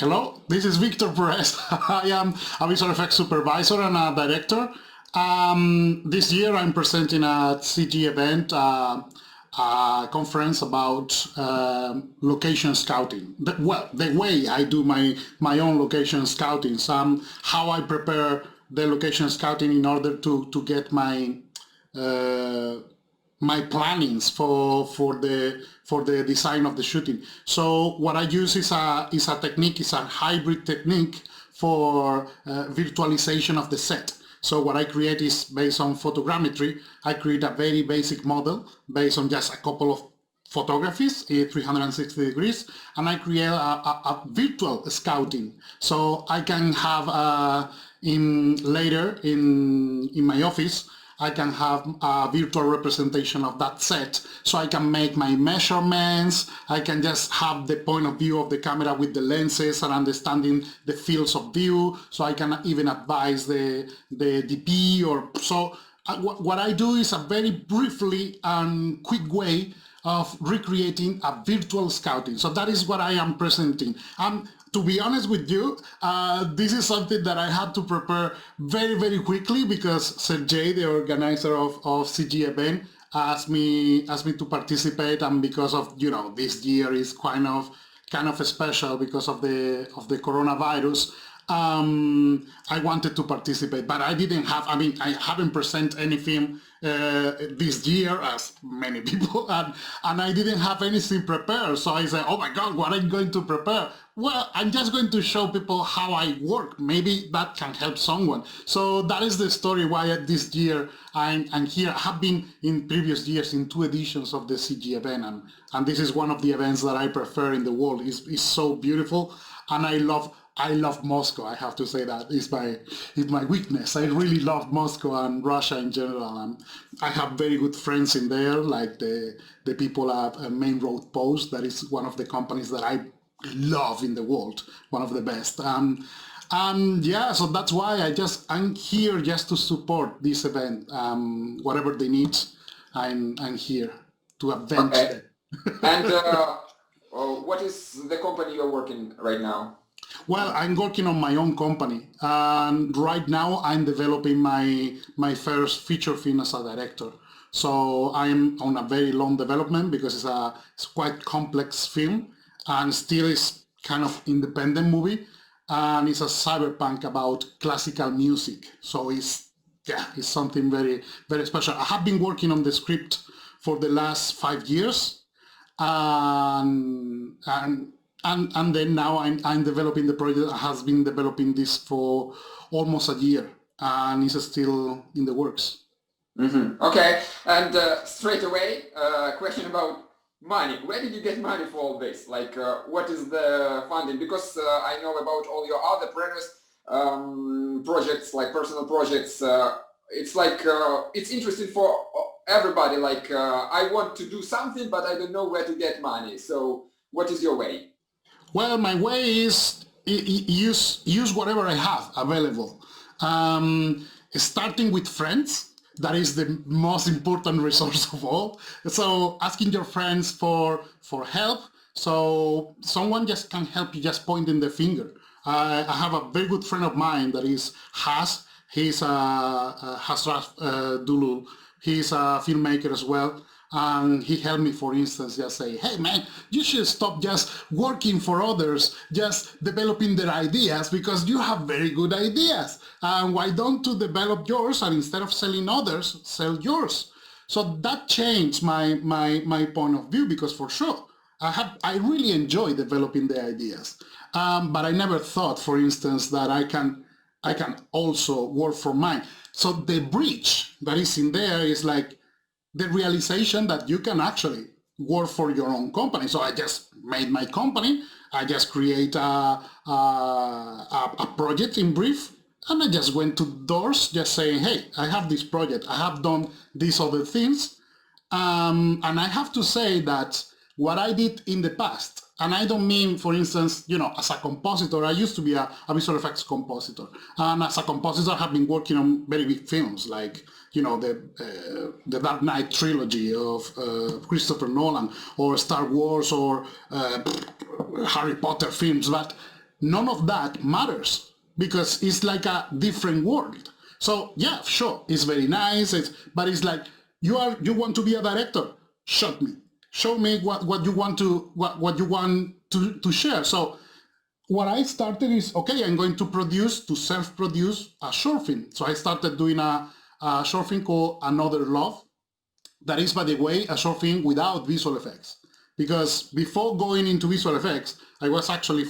Hello, this is Victor Pэрэz. I am a visual effects supervisor and a director. This year I'm presenting at CG event a conference about location scouting. The way I do my own location scouting, how I prepare the location scouting in order to get my plannings for the design of the shooting. So what I use is a hybrid technique for virtualization of the set. So what I create is based on photogrammetry. I create a very basic model based on just a couple of photographies, 360 degrees, and I create a virtual scouting. So I can have later in my office, I can have a virtual representation of that set, so I can make my measurements. I can just have the point of view of the camera with the lenses and understanding the fields of view, so I can even advise the DP or so. What I do is a very briefly and quick way of recreating a virtual scouting. So that is what I am presenting. To be honest with you, this is something that I had to prepare very, very quickly because Sergey, the organizer of CG event, asked me to participate, and because of this year is kind of special because of the coronavirus. I wanted to participate, but I didn't have. I haven't presented any film this year, as many people, and I didn't have anything prepared. So I said, "Oh my God, what am I going to prepare?" Well, I'm just going to show people how I work. Maybe that can help someone. So that is the story why this year I'm here. I have been in previous years in 2 editions of the CG event, and this is one of the events that I prefer in the world. It's so beautiful, and I love Moscow. I have to say that it's my weakness. I really love Moscow and Russia in general. And I have very good friends in there, like the people at Main Road Post. That is one of the companies that I love in the world, one of the best. And yeah, so that's why I'm here just to support this event. Whatever they need, I'm here to advance. Okay. And what is the company you're working right now? Well, I'm working on my own company, and right now I'm developing my first feature film as a director. So I'm on a very long development because it's quite complex film, and still is kind of independent movie, and it's a cyberpunk about classical music. So it's something very, very special. I have been working on the script for the last 5 years, and then now I'm developing the project. I has been developing this for almost a year, and it's still in the works. Mm-hmm. Okay, and straight away, question about money. Where did you get money for all this? Like, what is the funding? Because I know about all your other previous projects, like personal projects. It's like it's interesting for everybody. Like, I want to do something, but I don't know where to get money. So, what is your way? Well, my way is use whatever I have available. Starting with friends. That is the most important resource of all. So asking your friends for help. So someone just can help you just pointing the finger. I have a very good friend of mine that is Has. He's Hasraf Dulul. He's a filmmaker as well. And he helped me, for instance, just say, hey man, you should stop just working for others, just developing their ideas, because you have very good ideas. And why don't you develop yours, and instead of selling others, sell yours? So that changed my point of view, because for sure, I really enjoy developing the ideas. But I never thought, for instance, that I can also work for mine. So the bridge that is in there is like, the realization that you can actually work for your own company. So I just made my company. I just create a project in brief, and I just went to doors just saying, hey, I have this project. I have done these other things. And I have to say that what I did in the past, and I don't mean, for instance, as a compositor, I used to be a visual effects compositor. And as a compositor, I have been working on very big films like, the Dark Knight trilogy of Christopher Nolan, or Star Wars, or Harry Potter films. But none of that matters because it's like a different world. So yeah, sure, it's very nice, but it's like you want to be a director. Show me what you want to share. So what I started is, okay, I'm going to self-produce a short film. So I started doing a short film called Another Love. That is, by the way, a short film without visual effects. Because before going into visual effects, I was actually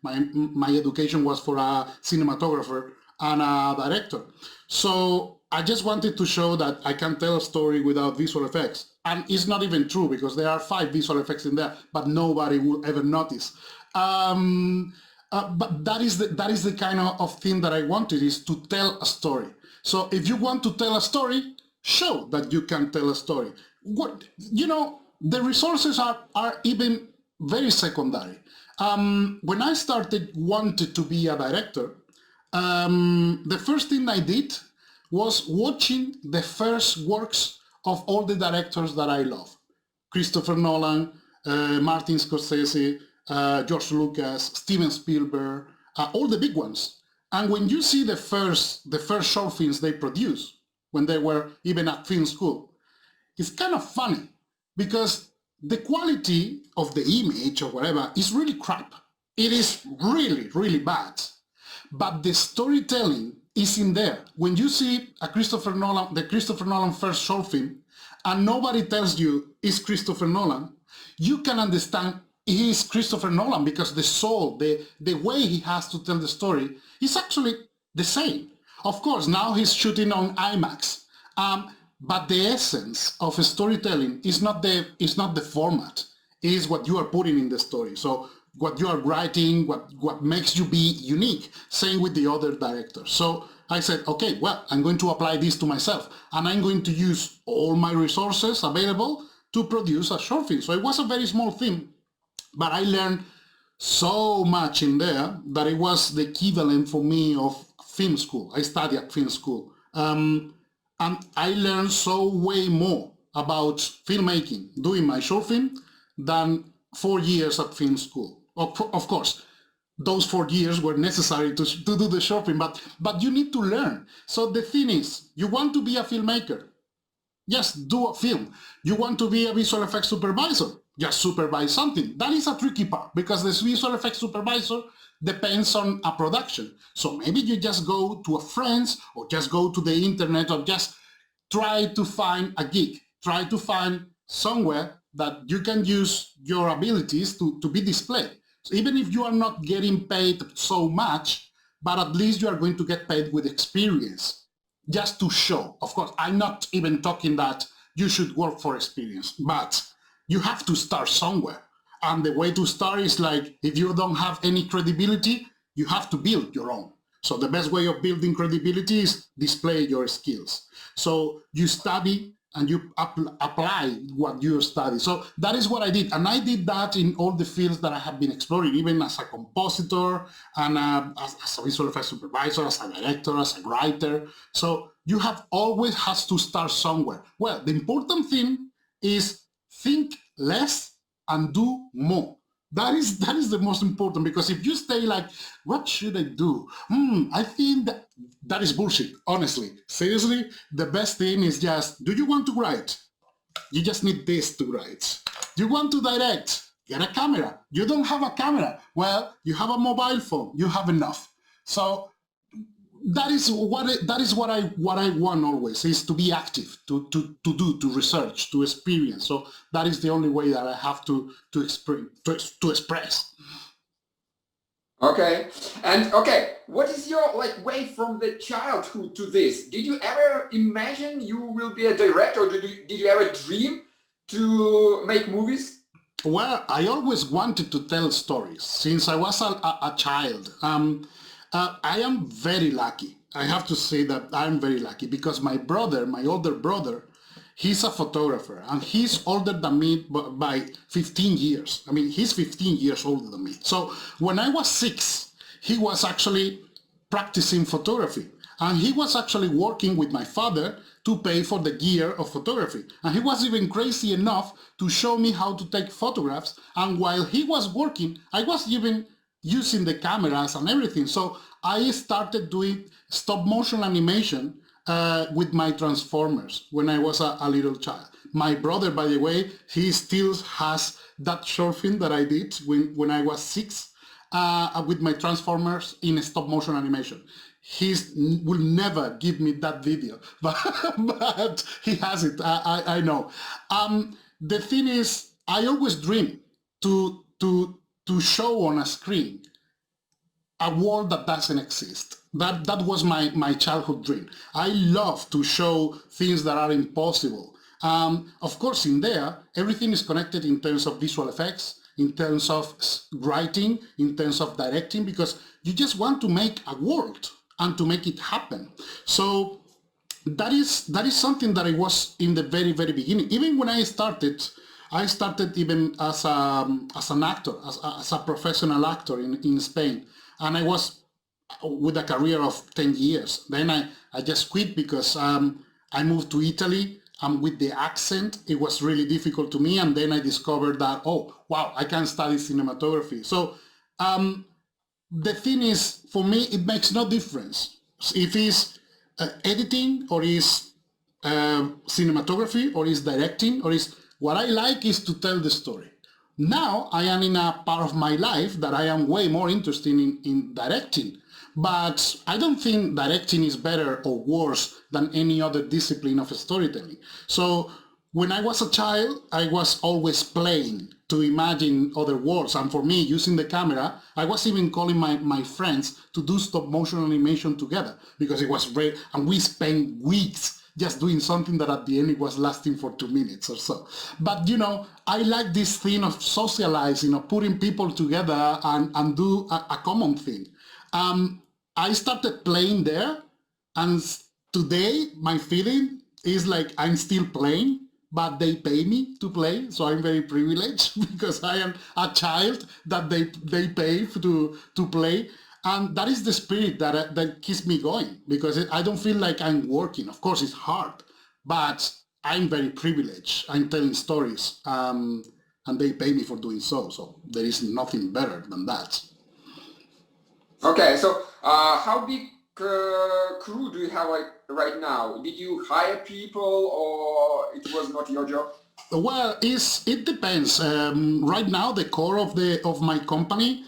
my education was for a cinematographer and a director. So I just wanted to show that I can tell a story without visual effects. And it's not even true because there are 5 visual effects in there, but nobody will ever notice. But that is the kind of thing that I wanted, is to tell a story. So if you want to tell a story, show that you can tell a story. The resources are even very secondary. When I wanted to be a director, the first thing I did was watching the first works of all the directors that I love. Christopher Nolan, Martin Scorsese, George Lucas, Steven Spielberg, all the big ones. And when you see the first short films they produced, when they were even at film school, it's kind of funny because the quality of the image or whatever is really crap. It is really, really bad. But the storytelling is in there. When you see the Christopher Nolan first short film, and nobody tells you it's Christopher Nolan, you can understand he is Christopher Nolan because the soul, the way he has to tell the story is actually the same. Of course, now he's shooting on IMAX, but the essence of storytelling is not the format. It is what you are putting in the story. So what you are writing, what makes you be unique. Same with the other directors. So I said, okay, well, I'm going to apply this to myself, and I'm going to use all my resources available to produce a short film. So it was a very small thing, but I learned so much in there that it was the equivalent for me of film school. I studied at film school. And I learned way more about filmmaking doing my short film than 4 years at film school. Of course, those 4 years were necessary to do the short film, but you need to learn. So the thing is, you want to be a filmmaker, just do a film. You want to be a visual effects supervisor, just supervise something. That is a tricky part because the visual effects supervisor depends on a production. So maybe you just go to a friend's or just go to the internet or just try to find a gig. Try to find somewhere that you can use your abilities to be displayed. So even if you are not getting paid so much, but at least you are going to get paid with experience, just to show. Of course, I'm not even talking that you should work for experience, but you have to start somewhere. And the way to start is like, if you don't have any credibility, you have to build your own. So the best way of building credibility is display your skills. So you study and you apply what you study. So that is what I did. And I did that in all the fields that I have been exploring, even as a compositor and as a visual effects supervisor, as a director, as a writer. So you have always has to start somewhere. Well, the important thing is think less and do more. That is the most important, because if you stay like, what should I do? I think that is bullshit, honestly. Seriously, the best thing is just, do you want to write? You just need this to write. You want to direct? Get a camera. You don't have a camera. Well, you have a mobile phone. You have enough. So that is what I want always, is to be active, to research, to experience. So that is the only way that I have to express. Okay. And okay, what is your way from the childhood to this? Did you ever imagine you will be a director, or did you ever dream to make movies? Well, I always wanted to tell stories since I was a child. I am very lucky. I have to say that I'm very lucky because my older brother, he's a photographer and he's older than me by 15 years. I mean, he's 15 years older than me. So when I was 6, he was actually practicing photography, and he was actually working with my father to pay for the gear of photography. And he was even crazy enough to show me how to take photographs. And while he was working, I was even using the cameras and everything. So I started doing stop motion animation with my Transformers when I was a little child. My brother, by the way, he still has that short film that I did when I was 6 with my Transformers in stop motion animation. He will never give me that video, but he has it. I know. The thing is, I always dream to show on a screen a world that doesn't exist. That was my childhood dream. I love to show things that are impossible. Of course, in there, everything is connected in terms of visual effects, in terms of writing, in terms of directing, because you just want to make a world and to make it happen. So that is something that I was in the very, very beginning. Even when I started even as an actor, as a professional actor in Spain. And I was with a career of 10 years. Then I just quit because I moved to Italy, and with the accent, it was really difficult to me. And then I discovered that, oh, wow, I can study cinematography. So the thing is, for me, it makes no difference if it's editing or is cinematography or is directing or is, what I like is to tell the story. Now I am in a part of my life that I am way more interested in directing, but I don't think directing is better or worse than any other discipline of storytelling. So when I was a child, I was always playing to imagine other worlds. And for me, using the camera, I was even calling my friends to do stop motion animation together because it was great. And we spent weeks just doing something that at the end it was lasting for 2 minutes or so. But I like this thing of socializing, of putting people together and do a common thing. I started playing there, and today my feeling is like I'm still playing, but they pay me to play, so I'm very privileged because I am a child that they pay to play. And that is the spirit that keeps me going, because I don't feel like I'm working. Of course, it's hard, but I'm very privileged. I'm telling stories, and they pay me for doing so. So there is nothing better than that. Okay, so how big crew do you have right now? Did you hire people, or it was not your job? Well, it depends. Right now, the core of my company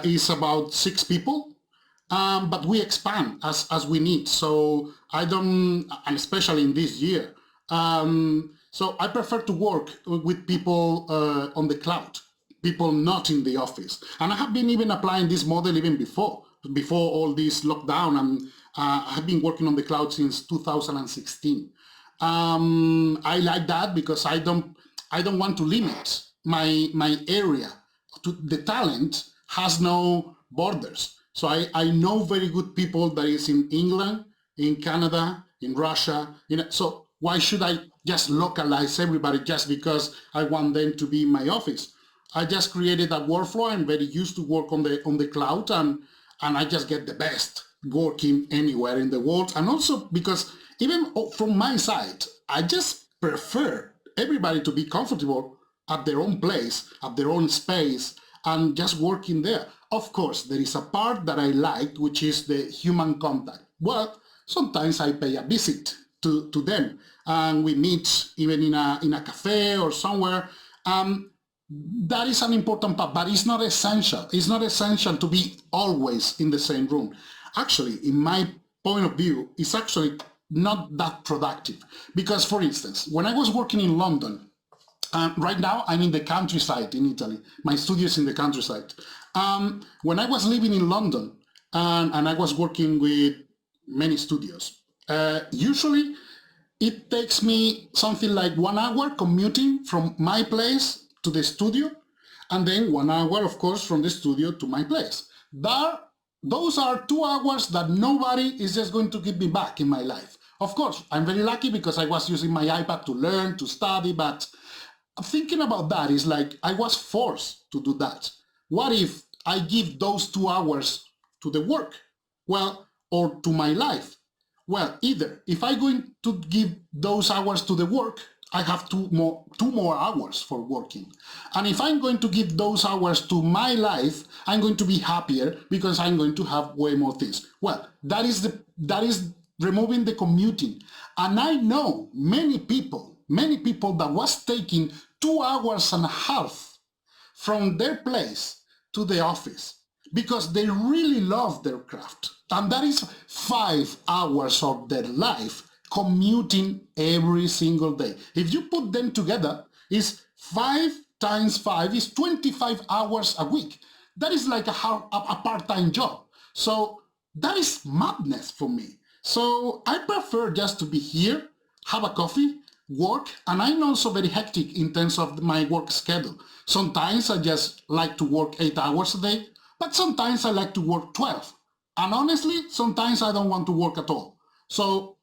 is about 6 people, but we expand as we need. So I don't, and especially in this year. So I prefer to work with people on the cloud, people not in the office. And I have been even applying this model even before all this lockdown, and I have been working on the cloud since 2016. I like that because I don't want to limit my area to the talent. Has no borders. So I know very good people that is in England, in Canada, in Russia. So why should I just localize everybody just because I want them to be in my office? I just created a workflow. I'm very used to work on the cloud, and I just get the best working anywhere in the world. And also because even from my side, I just prefer everybody to be comfortable at their own place, at their own space, and just working there. Of course, there is a part that I like, which is the human contact. Well, sometimes I pay a visit to them, and we meet even in a cafe or somewhere. That is an important part, but it's not essential. It's not essential to be always in the same room. Actually, in my point of view, it's actually not that productive. Because, for instance, when I was working in London, right now, I'm in the countryside in Italy. My studio is in the countryside. When I was living in London and I was working with many studios, usually it takes me something like 1 hour commuting from my place to the studio, and then 1 hour, of course, from the studio to my place. Those are 2 hours that nobody is just going to give me back in my life. Of course, I'm very lucky because I was using my iPad to learn, to study, but thinking about that is like I was forced to do that. What if I give those 2 hours to the work? Well, or to my life? Well, either if I'm going to give those hours to the work, I have two more hours for working. And if I'm going to give those hours to my life, I'm going to be happier because I'm going to have way more things. Well, that is removing the commuting. And I know many people that was taking 2.5 hours from their place to the office because they really love their craft. And that is 5 hours of their life commuting every single day. If you put them together, it's 5 times 5 is 25 hours a week. That is like a part-time job. So that is madness for me. So I prefer just to be here, have a coffee, work, and I'm also very hectic in terms of my work schedule. Sometimes I just like to work 8 hours a day, but sometimes I like to work 12. And honestly, sometimes I don't want to work at all. So,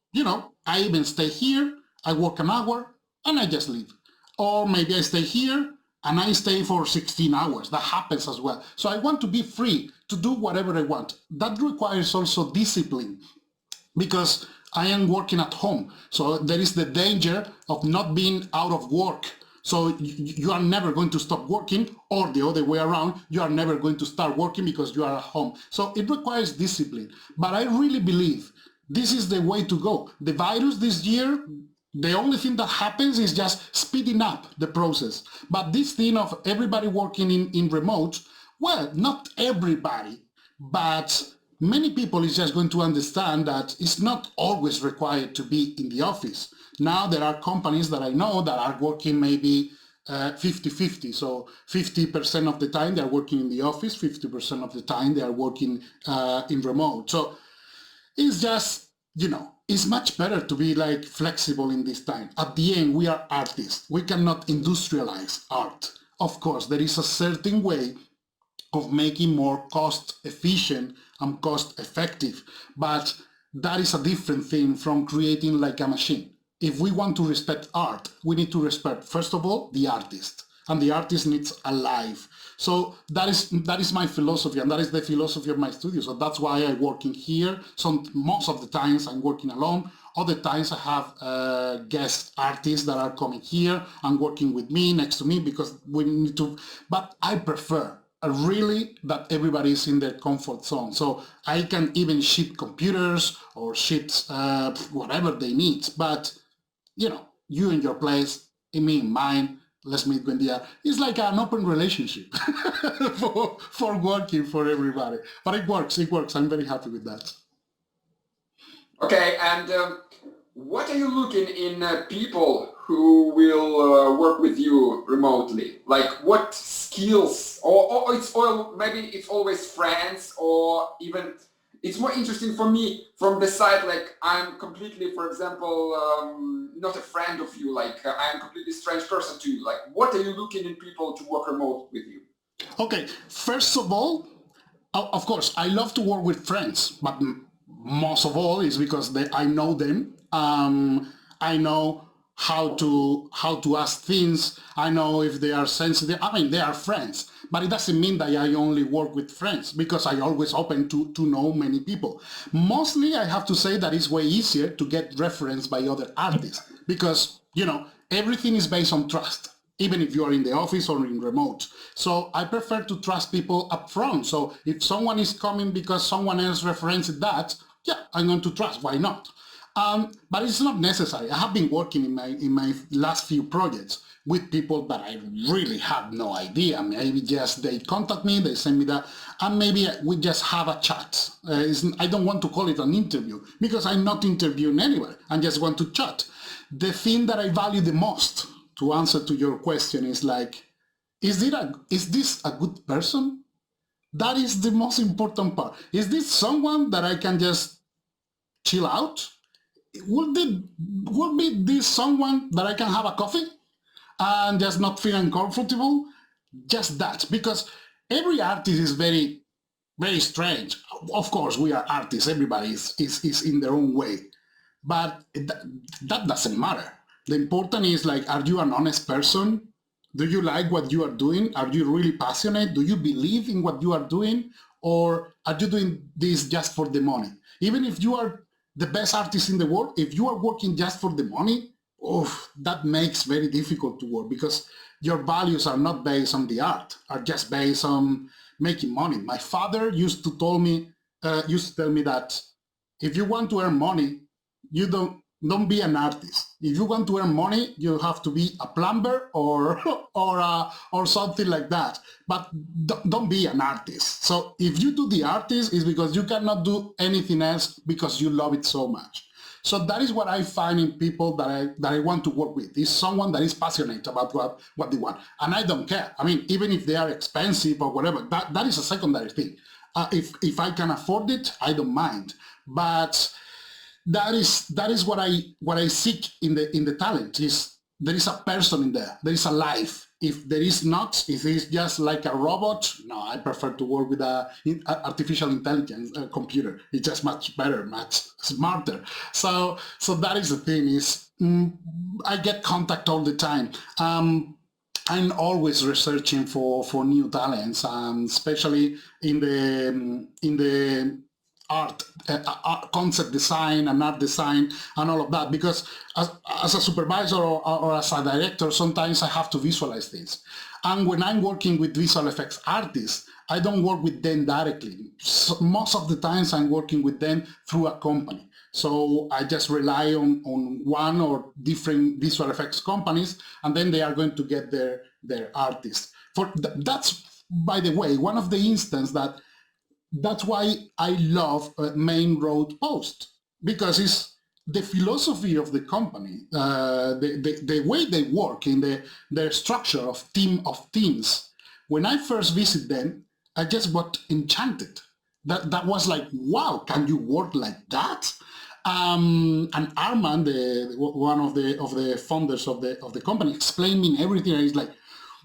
I even stay here, I work an hour, and I just leave. Or maybe I stay here, and I stay for 16 hours. That happens as well. So I want to be free to do whatever I want. That requires also discipline, because I am working at home. So there is the danger of not being out of work. So you are never going to stop working, or the other way around, you are never going to start working because you are at home. So it requires discipline. But I really believe this is the way to go. The virus this year, the only thing that happens is just speeding up the process. But this thing of everybody working in remote, well, not everybody, but many people is just going to understand that it's not always required to be in the office. Now there are companies that I know that are working maybe 50-50. So 50% of the time they are working in the office, 50% of the time they are working in remote. So it's just, it's much better to be like flexible in this time. At the end, we are artists. We cannot industrialize art. Of course, there is a certain way of making more cost efficient and cost effective, but that is a different thing from creating like a machine. If we want to respect art, we need to respect, first of all, the artist, and the artist needs a life. So that is my philosophy, and that is the philosophy of my studio. So that's why I work in here. Most of the times I'm working alone. Other times I have guest artists that are coming here and working with me, next to me, because we need to, but I prefer really that everybody is in their comfort zone. So I can even ship computers or ship whatever they need. But, you in your place, me in mine, let's meet when they are. It's like an open relationship for working for everybody. But it works. I'm very happy with that. Okay, and what are you looking in people who will work with you remotely? Like what skills, or maybe it's always friends, or even it's more interesting for me from the side, like I'm completely, for example, not a friend of you, like I'm a completely strange person to you. Like what are you looking in people to work remote with you? Okay, first of all, of course, I love to work with friends, but most of all is because I know them. I know how to ask things. I know if they are sensitive. I mean, they are friends, but it doesn't mean that I only work with friends, because I always open to know many people. Mostly, I have to say that it's way easier to get referenced by other artists, because, everything is based on trust, even if you are in the office or in remote. So I prefer to trust people up front. So if someone is coming because someone else referenced that, yeah, I'm going to trust. Why not? But it's not necessary. I have been working in my last few projects with people that I really have no idea. Maybe just they contact me, they send me that, and maybe we just have a chat. I don't want to call it an interview, because I'm not interviewing anyone. I just want to chat. The thing that I value the most, to answer to your question, is like, is this a good person? That is the most important part. Is this someone that I can just chill out? Would be this someone that I can have a coffee and just not feel uncomfortable? Just that, because every artist is very, very strange. Of course, we are artists. Everybody is in their own way, but that doesn't matter. The important is, like, are you an honest person? Do you like what you are doing? Are you really passionate? Do you believe in what you are doing? Or are you doing this just for the money? Even if you are the best artist in the world, if you are working just for the money, that makes very difficult to work because your values are not based on the art, are just based on making money. My father used to tell me that if you want to earn money, you don't be an artist. If you want to earn money, you have to be a plumber or or something like that. But don't be an artist. So if you do the artist, it's because you cannot do anything else because you love it so much. So that is what I find in people that I want to work with. Is someone that is passionate about what they want, and I don't care. I mean, even if they are expensive or whatever, that is a secondary thing. If I can afford it, I don't mind. But that is what I seek in the talent. Is there is a person in there, there is a life. If there is not, if it's just like a robot, no, I prefer to work with a artificial intelligence computer. It's just much better, much smarter. So that is the thing. Is I get contact all the time. I'm always researching for new talents, especially in the art, concept design and art design and all of that, because as a supervisor or as a director, sometimes I have to visualize things. And when I'm working with visual effects artists, I don't work with them directly. So most of the times I'm working with them through a company. So I just rely on one or different visual effects companies, and then they are going to get their artists. That's, by the way, one of the instances that's why I love Main Road Post, because it's the philosophy of the company, the way they work in their structure of teams. When I first visit them, I just got enchanted. That was like, wow, can you work like that? And Armand, one of the founders of the company, explained me everything. And it's like,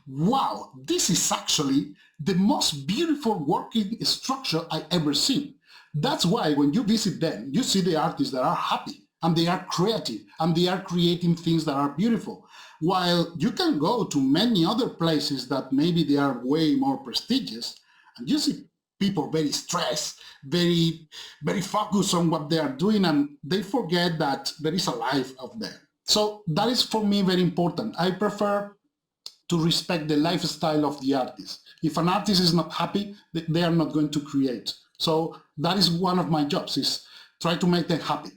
wow, this is actually the most beautiful working structure I ever seen. That's why when you visit them, you see the artists that are happy and they are creative and they are creating things that are beautiful. While you can go to many other places that maybe they are way more prestigious, and you see people very stressed, very, very focused on what they are doing, and they forget that there is a life out there. So that is for me very important. I prefer to respect the lifestyle of the artist. If an artist is not happy, they are not going to create. So that is one of my jobs, is try to make them happy,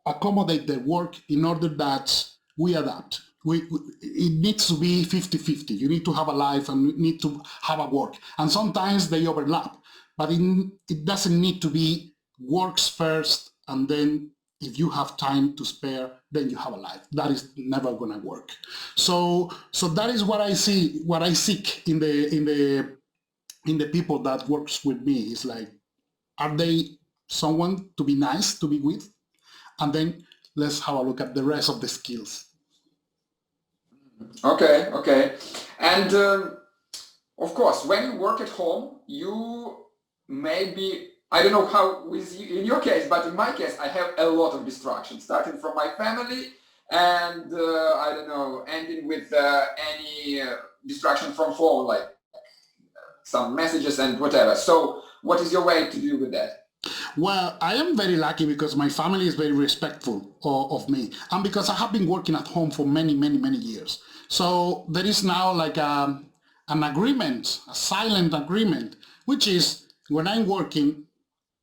accommodate their work in order that we adapt. It needs to be 50-50. You need to have a life and you need to have a work. And sometimes they overlap, but it doesn't need to be works first and then if you have time to spare, then you have a life. That is never gonna work. So that is what I see, what I seek in the people that works with me. Is like, are they someone to be nice to be with? And then let's have a look at the rest of the skills. Okay. And of course, when you work at home, you maybe, I don't know how with you, in your case, but in my case, I have a lot of distractions, starting from my family and I don't know, ending with any distraction from phone, like some messages and whatever. So what is your way to deal with that? Well, I am very lucky because my family is very respectful of me, and because I have been working at home for many years. So there is now like an agreement, a silent agreement, which is when I'm working,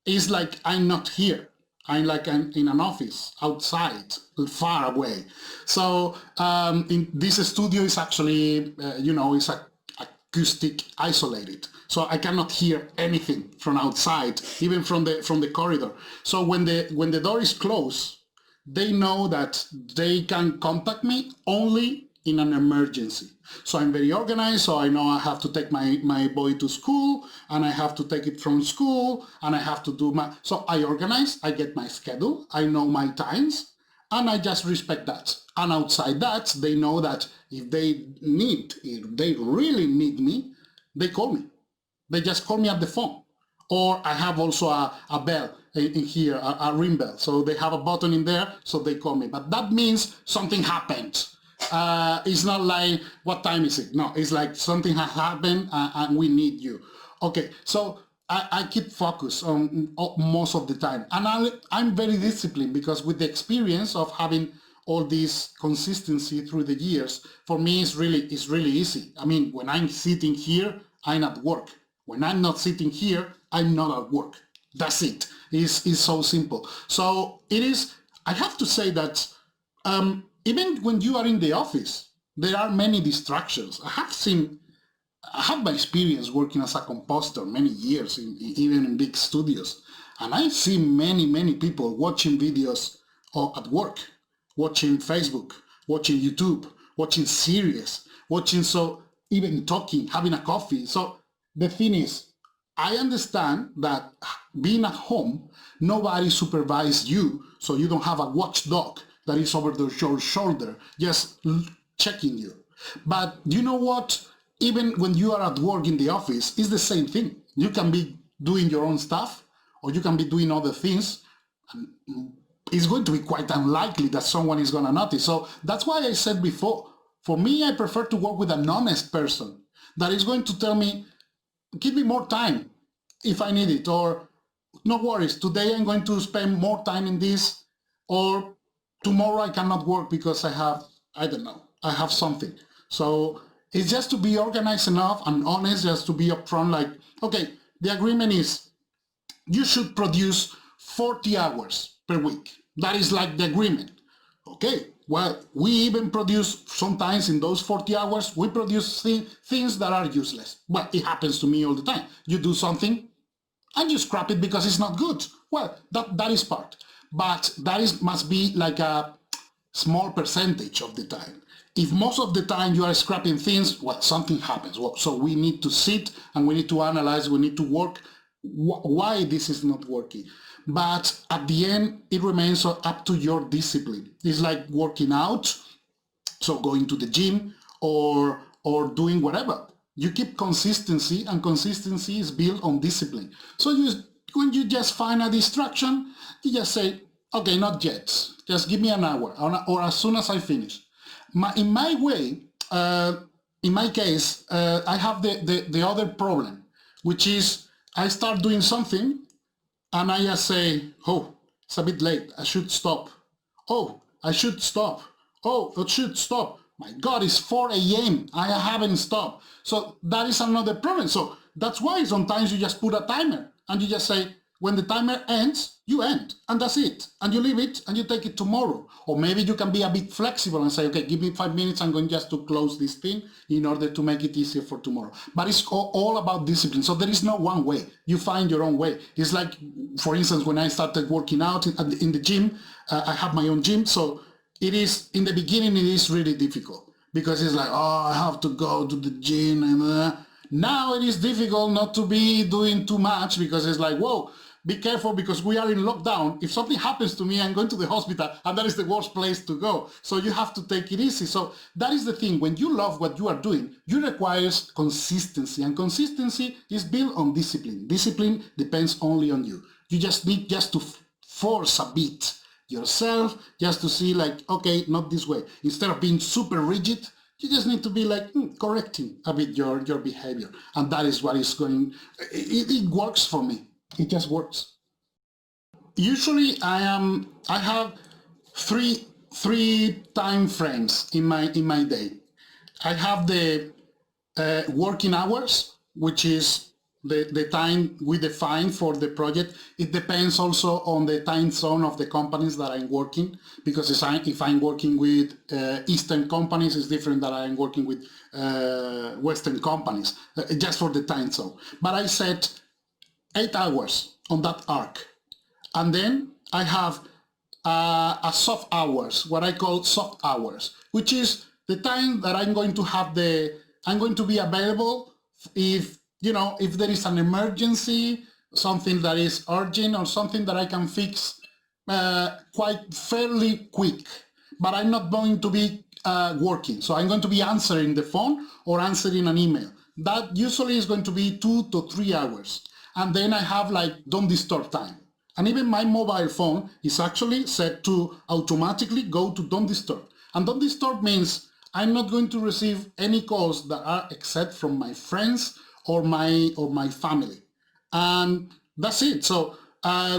it's like I'm not here. I'm in an office outside, far away. So in this studio is actually, it's acoustic isolated. So I cannot hear anything from outside, even from the corridor. So when the door is closed, they know that they can contact me only in an emergency. So I'm very organized, so I know I have to take my boy to school, and I have to take it from school, and I have to do so I organize, I get my schedule, I know my times, and I just respect that. And outside that, they know that if they really need me, they call me. They just call me at the phone. Or I have also a bell in here, a ring bell. So they have a button in there, so they call me. But that means something happened. It's not like, what time is it? No, it's like something has happened and we need you. Okay, so I keep focus on most of the time. And I'm very disciplined because with the experience of having all this consistency through the years, for me it's really easy. I mean, when I'm sitting here, I'm at work. When I'm not sitting here, I'm not at work. That's it. It's so simple. So it is, I have to say that even when you are in the office, there are many distractions. I have my experience working as a composer many years, even in big studios. And I've seen many people watching videos at work, watching Facebook, watching YouTube, watching series, even talking, having a coffee. So the thing is, I understand that being at home, nobody supervises you, so you don't have a watchdog that is over your shoulder, just checking you. But you know what? Even when you are at work in the office, it's the same thing. You can be doing your own stuff, or you can be doing other things. And it's going to be quite unlikely that someone is going to notice. So that's why I said before, for me, I prefer to work with an honest person that is going to tell me, give me more time if I need it, or no worries, today I'm going to spend more time in this, or tomorrow I cannot work because I have something. So it's just to be organized enough and honest, just to be upfront, like, okay, the agreement is you should produce 40 hours per week. That is like the agreement. Okay, well, we even produce, sometimes in those 40 hours, we produce things that are useless. Well, it happens to me all the time. You do something and you scrap it because it's not good. Well, that is part. But must be like a small percentage of the time. If most of the time you are scrapping things, well, something happens. Well, so we need to sit and we need to analyze, we need to work why this is not working. But at the end, it remains up to your discipline. It's like working out, so going to the gym or doing whatever. You keep consistency, and consistency is built on discipline. So when you just find a distraction, you just say, okay, not yet. Just give me an hour, or as soon as I finish. In my case, I have the other problem, which is I start doing something and I just say, oh, it's a bit late, I should stop. Oh, I should stop. Oh, it should stop. My God, it's 4 a.m. I haven't stopped. So that is another problem. So that's why sometimes you just put a timer and you just say, when the timer ends, you end, and that's it. And you leave it and you take it tomorrow. Or maybe you can be a bit flexible and say, okay, give me 5 minutes, I'm going just to close this thing in order to make it easier for tomorrow. But it's all about discipline. So there is no one way. You find your own way. It's like, for instance, when I started working out in the gym, I have my own gym. So it is, in the beginning, it is really difficult because it's like, oh, I have to go to the gym. And now it is difficult not to be doing too much because it's like, whoa, be careful because we are in lockdown. If something happens to me, I'm going to the hospital, and that is the worst place to go. So you have to take it easy. So that is the thing. When you love what you are doing, you require consistency, and consistency is built on discipline. Discipline depends only on you. You just need to force a bit yourself just to see like, okay, not this way. Instead of being super rigid, you just need to be like correcting a bit your behavior. And that is what is going, it works for me. It just works. Usually I have three time frames in my day. I have the working hours, which is the time we define for the project. It depends also on the time zone of the companies that I'm working, because if I'm working with Eastern companies, it's different than I'm working with Western companies, just for the time zone. But I set 8 hours on that arc. And then I have a soft hours, what I call soft hours, which is the time that I'm going to be available if there is an emergency, something that is urgent, or something that I can fix quite fairly quick. But I'm not going to be working. So I'm going to be answering the phone or answering an email. That usually is going to be 2 to 3 hours. And then I have like don't disturb time. And even my mobile phone is actually set to automatically go to don't disturb. And don't disturb means I'm not going to receive any calls that are except from my friends or my family. And that's it. So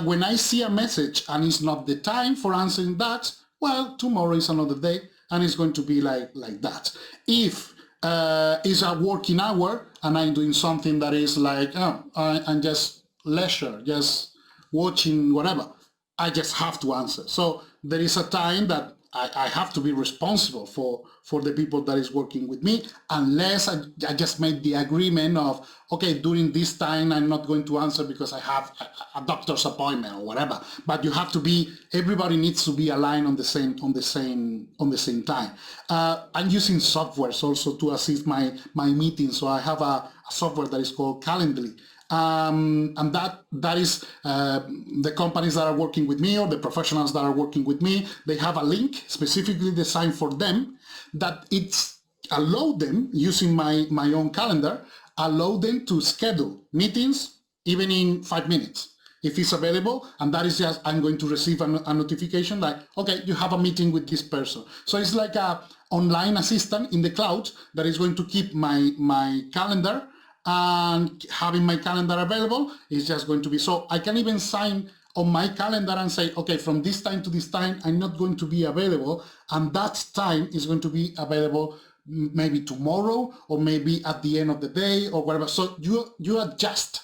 when I see a message and it's not the time for answering that, well, tomorrow is another day, and it's going to be like that. If it's a working hour and I'm doing something that is like, I'm just leisure, just watching whatever, I just have to answer. So there is a time that I have to be responsible for the people that is working with me, unless I just made the agreement of, okay, during this time I'm not going to answer because I have a doctor's appointment or whatever. But you have to be, everybody needs to be aligned on the same time. I'm using softwares also to assist my meetings. So I have a software that is called Calendly. And that is the companies that are working with me or the professionals that are working with me, they have a link specifically designed for them that it's allow them, using my own calendar, allow them to schedule meetings even in 5 minutes if it's available, and that is just, I'm going to receive a notification like, okay, you have a meeting with this person. So it's like a online assistant in the cloud that is going to keep my calendar, and having my calendar available is just going to be, so I can even sign on my calendar and say, okay, from this time to this time, I'm not going to be available, and that time is going to be available maybe tomorrow or maybe at the end of the day or whatever. So you adjust.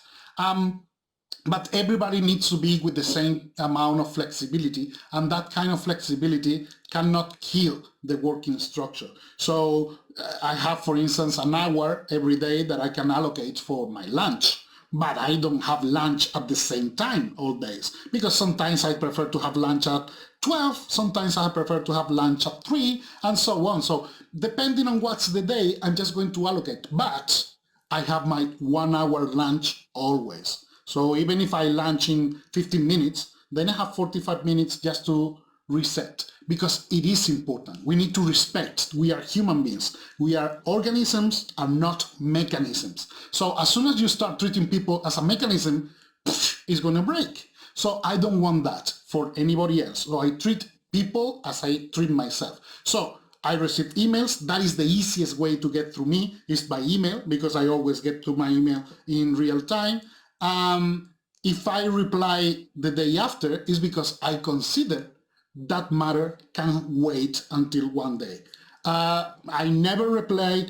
But everybody needs to be with the same amount of flexibility, and that kind of flexibility cannot kill the working structure. So I have, for instance, an hour every day that I can allocate for my lunch, but I don't have lunch at the same time all days, because sometimes I prefer to have lunch at 12, sometimes I prefer to have lunch at 3, and so on. So depending on what's the day, I'm just going to allocate, but I have my 1 hour lunch always. So even if I lunch in 15 minutes, then I have 45 minutes just to reset, because it is important. We need to respect. We are human beings. We are organisms and not mechanisms. So as soon as you start treating people as a mechanism, it's going to break. So I don't want that for anybody else. So I treat people as I treat myself. So I receive emails. That is the easiest way to get through me, is by email, because I always get to my email in real time. If I reply the day after, is because I consider that matter can wait until one day. I never reply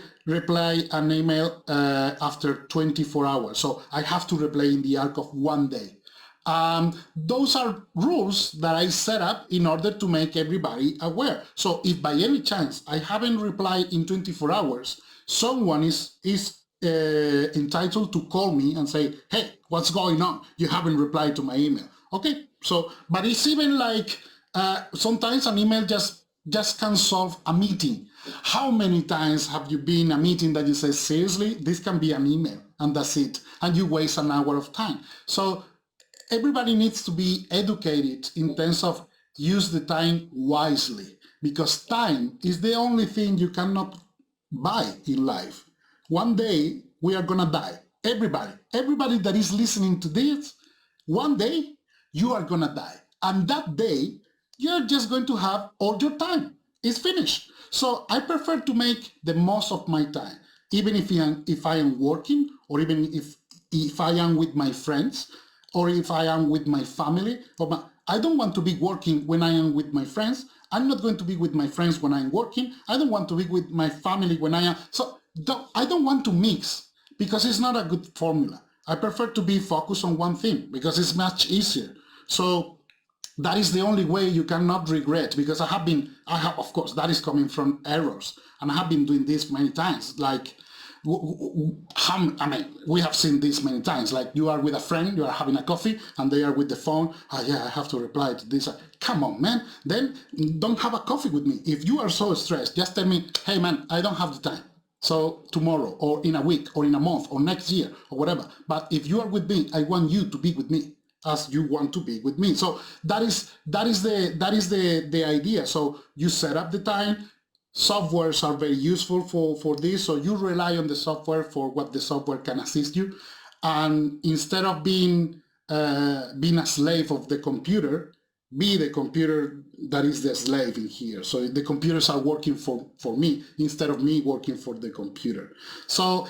an email after 24 hours. So I have to reply in the arc of one day. Those are rules that I set up in order to make everybody aware. So if by any chance I haven't replied in 24 hours, someone is entitled to call me and say, hey, what's going on? You haven't replied to my email. Okay, so, but it's even like, sometimes an email just can solve a meeting. How many times have you been in a meeting that you say, seriously, this can be an email, and that's it, and you waste an hour of time? So everybody needs to be educated in terms of use the time wisely, because time is the only thing you cannot buy in life. One day we are gonna die. Everybody that is listening to this, one day you are gonna die. And that day, you're just going to have all your time. It's finished. So I prefer to make the most of my time, even if I am working, or even if I am with my friends, or if I am with my family. I don't want to be working when I am with my friends. I'm not going to be with my friends when I'm working. I don't want to be with my family when I am. So I don't want to mix, because it's not a good formula. I prefer to be focused on one thing, because it's much easier. So that is the only way you cannot regret, because I have, of course, that is coming from errors, and I have been doing this many times. Like, we have seen this many times. Like, you are with a friend, you are having a coffee, and they are with the phone. Yeah, I have to reply to this. Come on, man. Then don't have a coffee with me. If you are so stressed, just tell me, hey, man, I don't have the time. So tomorrow, or in a week, or in a month, or next year, or whatever. But if you are with me, I want you to be with me as you want to be with me. So that is the idea. So you set up the time. Softwares are very useful for this. So you rely on the software for what the software can assist you. And instead of being a slave of the computer, be the computer that is the slave in here. So the computers are working for me instead of me working for the computer. So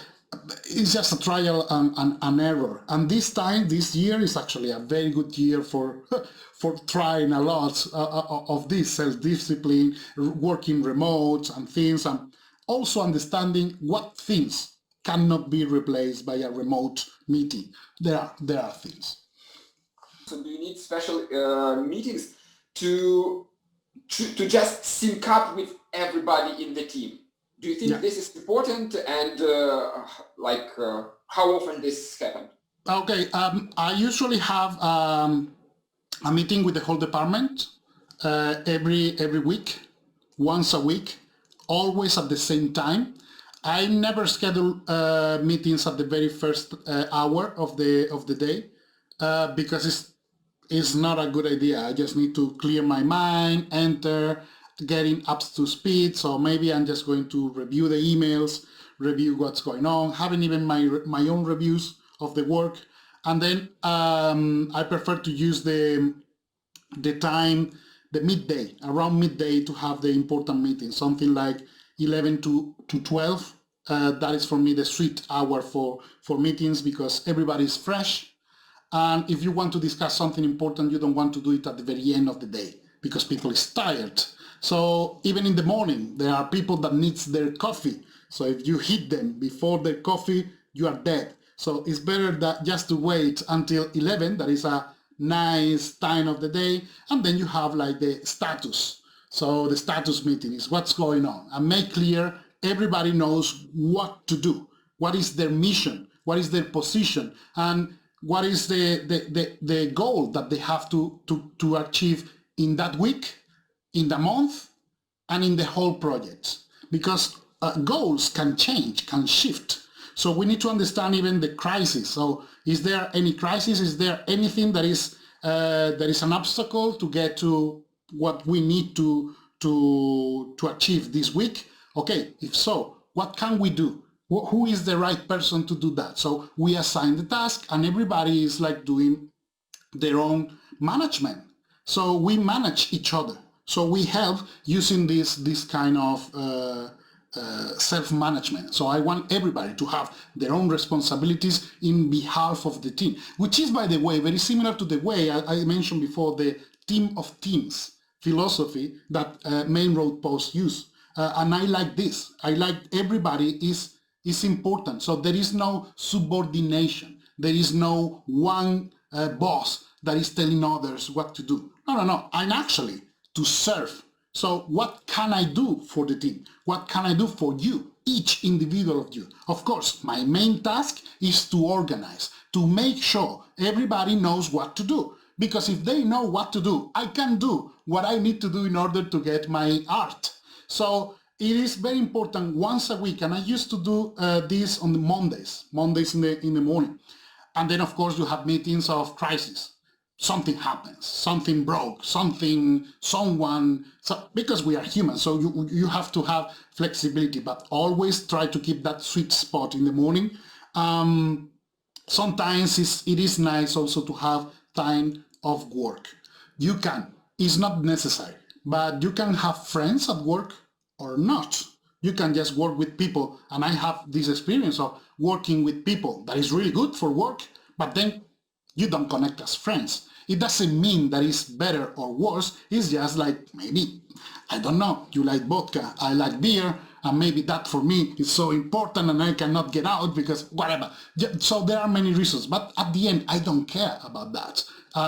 it's just a trial and error. And this year is actually a very good year for for trying a lot of this self-discipline, working remote and things, and also understanding what things cannot be replaced by a remote meeting. There are things. So do you need special meetings to just sync up with everybody in the team? Do you think this is important, and how often this happens? Okay, I usually have a meeting with the whole department every week, once a week, always at the same time. I never schedule meetings at the very first hour of the day because it's not a good idea. I just need to clear my mind, enter, getting up to speed. So maybe I'm just going to review the emails, review what's going on, having even my own reviews of the work. And then I prefer to use the time, the midday, around midday, to have the important meeting, something like 11 to 12. That is for me the sweet hour for meetings, because everybody is fresh. And if you want to discuss something important, you don't want to do it at the very end of the day because people is tired. So even in the morning, there are people that needs their coffee. So if you hit them before their coffee, you are dead. So it's better that just to wait until 11, that is a nice time of the day, and then you have like the status. So the status meeting is what's going on, and make clear everybody knows what to do, what is their mission, what is their position, and what is the goal that they have to achieve in that week, in the month, and in the whole project. Because goals can change, can shift. So we need to understand even the crisis. So is there any crisis? Is there anything that is an obstacle to get to what we need to achieve this week? Okay, if so, what can we do? Who is the right person to do that? So we assign the task, and everybody is like doing their own management. So we manage each other. So we help using this kind of self-management. So I want everybody to have their own responsibilities in behalf of the team, which is, by the way, very similar to the way I mentioned before, the team of teams philosophy that Main Road Post use. And I like this. I like everybody is important. So there is no subordination. There is no one boss that is telling others what to do. No. I'm actually to serve. So what can I do for the team? What can I do for you, each individual of you? Of course, my main task is to organize, to make sure everybody knows what to do. Because if they know what to do, I can do what I need to do in order to get my art. So it is very important once a week, and I used to do this on the Mondays in the morning. And then, of course, you have meetings of crisis. Something happens, something broke, because we are human, so you have to have flexibility, but always try to keep that sweet spot in the morning. Sometimes it is nice also to have time of work. It's not necessary, but you can have friends at work or not. You can just work with people, and I have this experience of working with people that is really good for work, but then you don't connect as friends. It doesn't mean that it's better or worse. It's just like, maybe, I don't know, you like vodka, I like beer, and maybe that for me is so important and I cannot get out because whatever. So there are many reasons, but at the end, I don't care about that.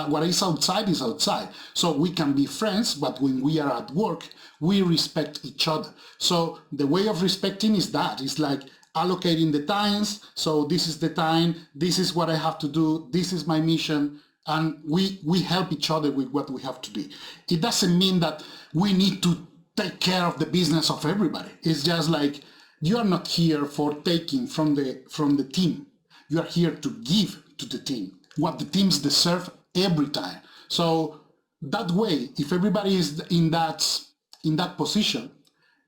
What is outside is outside. So we can be friends, but when we are at work, we respect each other. So the way of respecting is that. It's like allocating the times. So this is the time, this is what I have to do, this is my mission, and we help each other with what we have to do. It doesn't mean that we need to take care of the business of everybody. It's just like, you are not here for taking from the team. You are here to give to the team what the teams deserve every time. So that way, if everybody is in that position,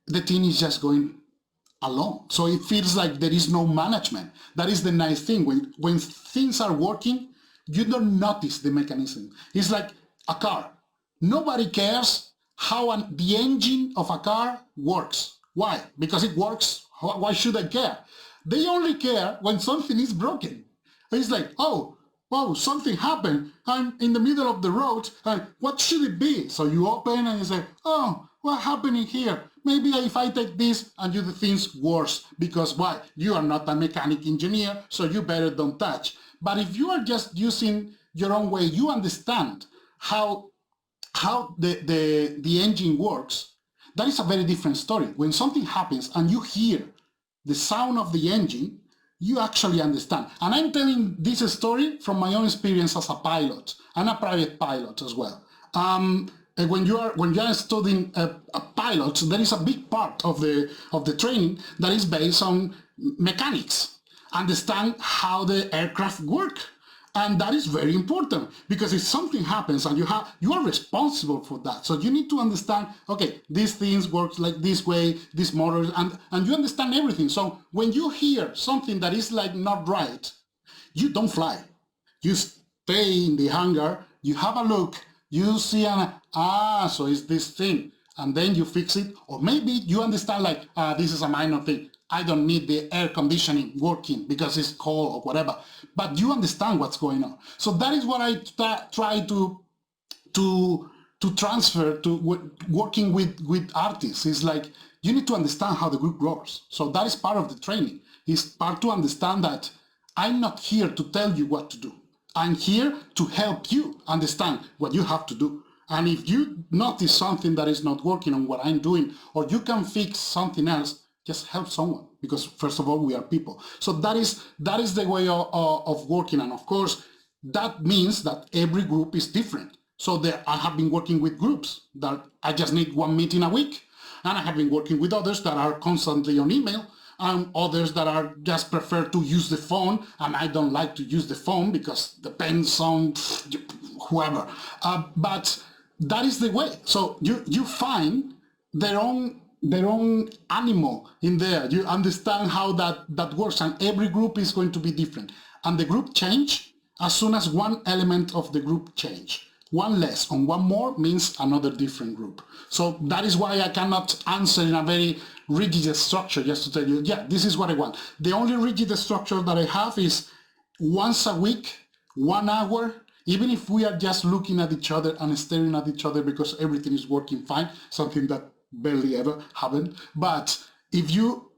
the team is just going alone. So it feels like there is no management. That is the nice thing. When things are working, you don't notice the mechanism. It's like a car. Nobody cares how the engine of a car works. Why? Because it works. Why should I care? They only care when something is broken. It's like, oh, wow, something happened. I'm in the middle of the road. And what should it be? So you open and you say, oh, what happened in here? Maybe if I take this and you do things worse, because why? You are not a mechanic engineer, so you better don't touch. But if you are just using your own way, you understand how the engine works. That is a very different story. When something happens and you hear the sound of the engine, you actually understand. And I'm telling this story from my own experience as a pilot and a private pilot as well. And when you are studying a pilot, there is a big part of the training that is based on mechanics, understand how the aircraft work. And that is very important, because if something happens and you are responsible for that. So you need to understand, okay, these things work like this way, these motors, and you understand everything. So when you hear something that is like not right, you don't fly. You stay in the hangar, you have a look, you see, so it's this thing, and then you fix it. Or maybe you understand like, this is a minor thing. I don't need the air conditioning working because it's cold or whatever. But you understand what's going on. So that is what I try to transfer to working with artists. It's like, you need to understand how the group works. So that is part of the training. It's part to understand that I'm not here to tell you what to do. I'm here to help you understand what you have to do. And if you notice something that is not working on what I'm doing, or you can fix something else, just help someone, because first of all, we are people. So that is the way of working. And of course, that means that every group is different. So I have been working with groups that I just need one meeting a week. And I have been working with others that are constantly on email, and others that are just prefer to use the phone. And I don't like to use the phone because it depends on whoever. But that is the way. So you find their own animal in there. You understand how that works, and every group is going to be different. And the group change as soon as one element of the group change. One less and one more means another different group. So that is why I cannot answer in a very rigid structure just to tell you, yeah, this is what I want. The only rigid structure that I have is once a week, 1 hour, even if we are just looking at each other and staring at each other because everything is working fine, something that barely ever happened. But if you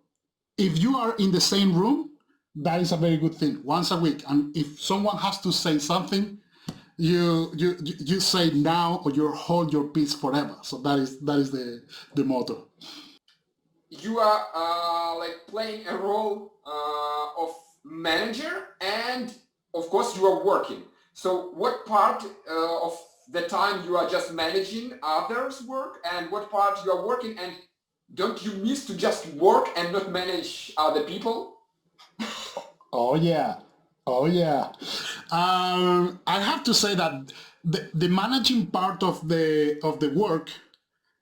are in the same room, that is a very good thing. Once a week, and if someone has to say something, you say now, or you hold your peace forever. So that is the motto. You are like playing a role of manager, and of course you are working. So what part of the time you are just managing others' work, and what part you are working, and don't you miss to just work and not manage other people? Oh yeah. I have to say that the managing part of the work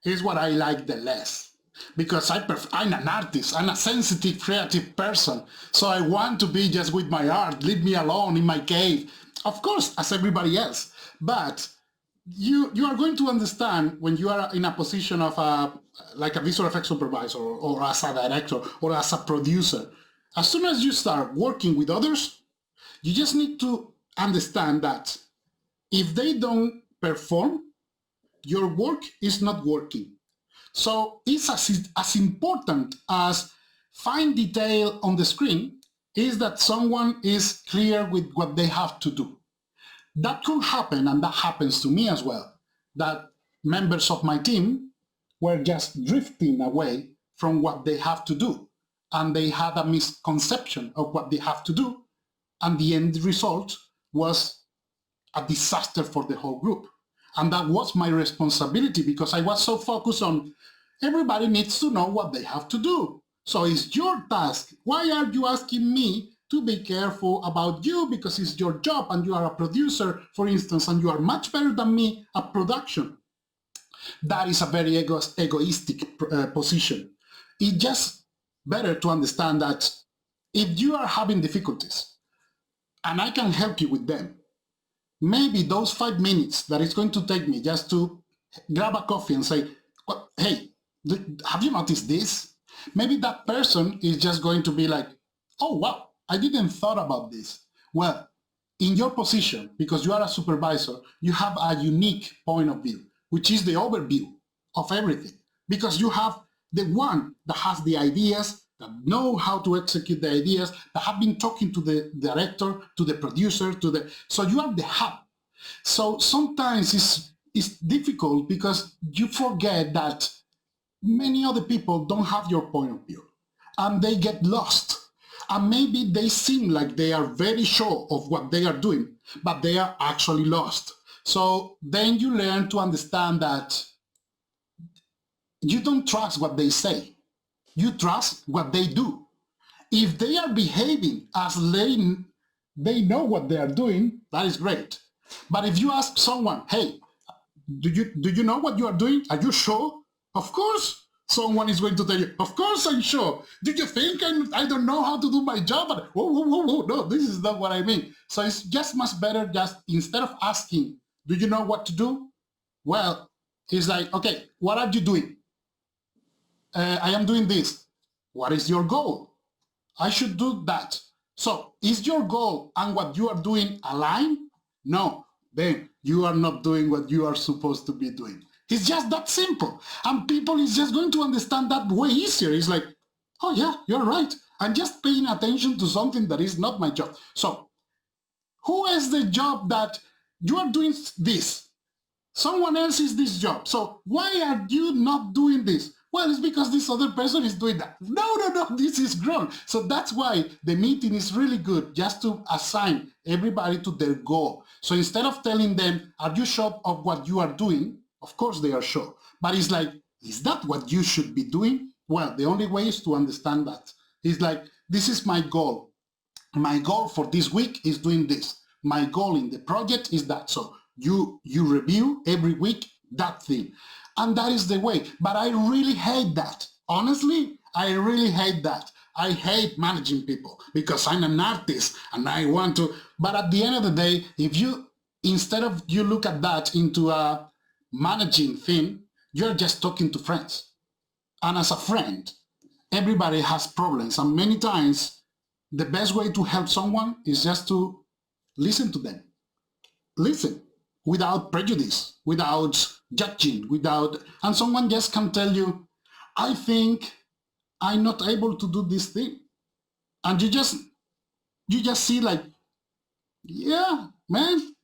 is what I like the less, because I'm an artist, I'm a sensitive, creative person, so I want to be just with my art, leave me alone in my cave, of course, as everybody else. But you are going to understand when you are in a position of like a visual effects supervisor, or as a director, or as a producer. As soon as you start working with others, you just need to understand that if they don't perform, your work is not working. So it's as important as fine detail on the screen is that someone is clear with what they have to do. That could happen, and that happens to me as well, that members of my team were just drifting away from what they have to do, and they had a misconception of what they have to do, and the end result was a disaster for the whole group. And that was my responsibility, because I was so focused on everybody needs to know what they have to do. So it's your task. Why are you asking me to be careful about you? Because it's your job, and you are a producer, for instance, and you are much better than me at production. That is a very egoistic position. It's just better to understand that if you are having difficulties, and I can help you with them, maybe those 5 minutes that it's going to take me just to grab a coffee and say, hey, have you noticed this? Maybe that person is just going to be like, oh, wow, I didn't thought about this. Well, in your position, because you are a supervisor, you have a unique point of view, which is the overview of everything. Because you have the one that has the ideas, that know how to execute the ideas, that have been talking to the director, to the producer, so you are the hub. So sometimes it's difficult because you forget that many other people don't have your point of view and they get lost. And maybe they seem like they are very sure of what they are doing, but they are actually lost. So then you learn to understand that you don't trust what they say. You trust what they do. If they are behaving as they know what they are doing, that is great. But if you ask someone, hey, do you know what you are doing? Are you sure? Of course. Someone is going to tell you, of course I'm sure. Do you think I don't know how to do my job? But, whoa, no, this is not what I mean. So it's just much better, just instead of asking, do you know what to do? Well, it's like, okay, what are you doing? I am doing this. What is your goal? I should do that. So is your goal and what you are doing aligned? No, then you are not doing what you are supposed to be doing. It's just that simple. And people is just going to understand that way easier. It's like, oh yeah, you're right. I'm just paying attention to something that is not my job. So who has the job that you are doing this? Someone else is this job. So why are you not doing this? Well, it's because this other person is doing that. No, this is wrong. So that's why the meeting is really good, just to assign everybody to their goal. So instead of telling them, are you sure of what you are doing? Of course they are sure. But it's like, is that what you should be doing? Well, the only way is to understand that. It's like, this is my goal. My goal for this week is doing this. My goal in the project is that. So you review every week that thing. And that is the way. But I really hate that. Honestly, I really hate that. I hate managing people because I'm an artist and I want to. But at the end of the day, if you, instead of you look at that into a managing thing, you're just talking to friends. And as a friend, everybody has problems. And many times, the best way to help someone is just to listen to them. Listen without prejudice, without judging, and someone just can tell you, I think I'm not able to do this thing. And you just see like, yeah, man,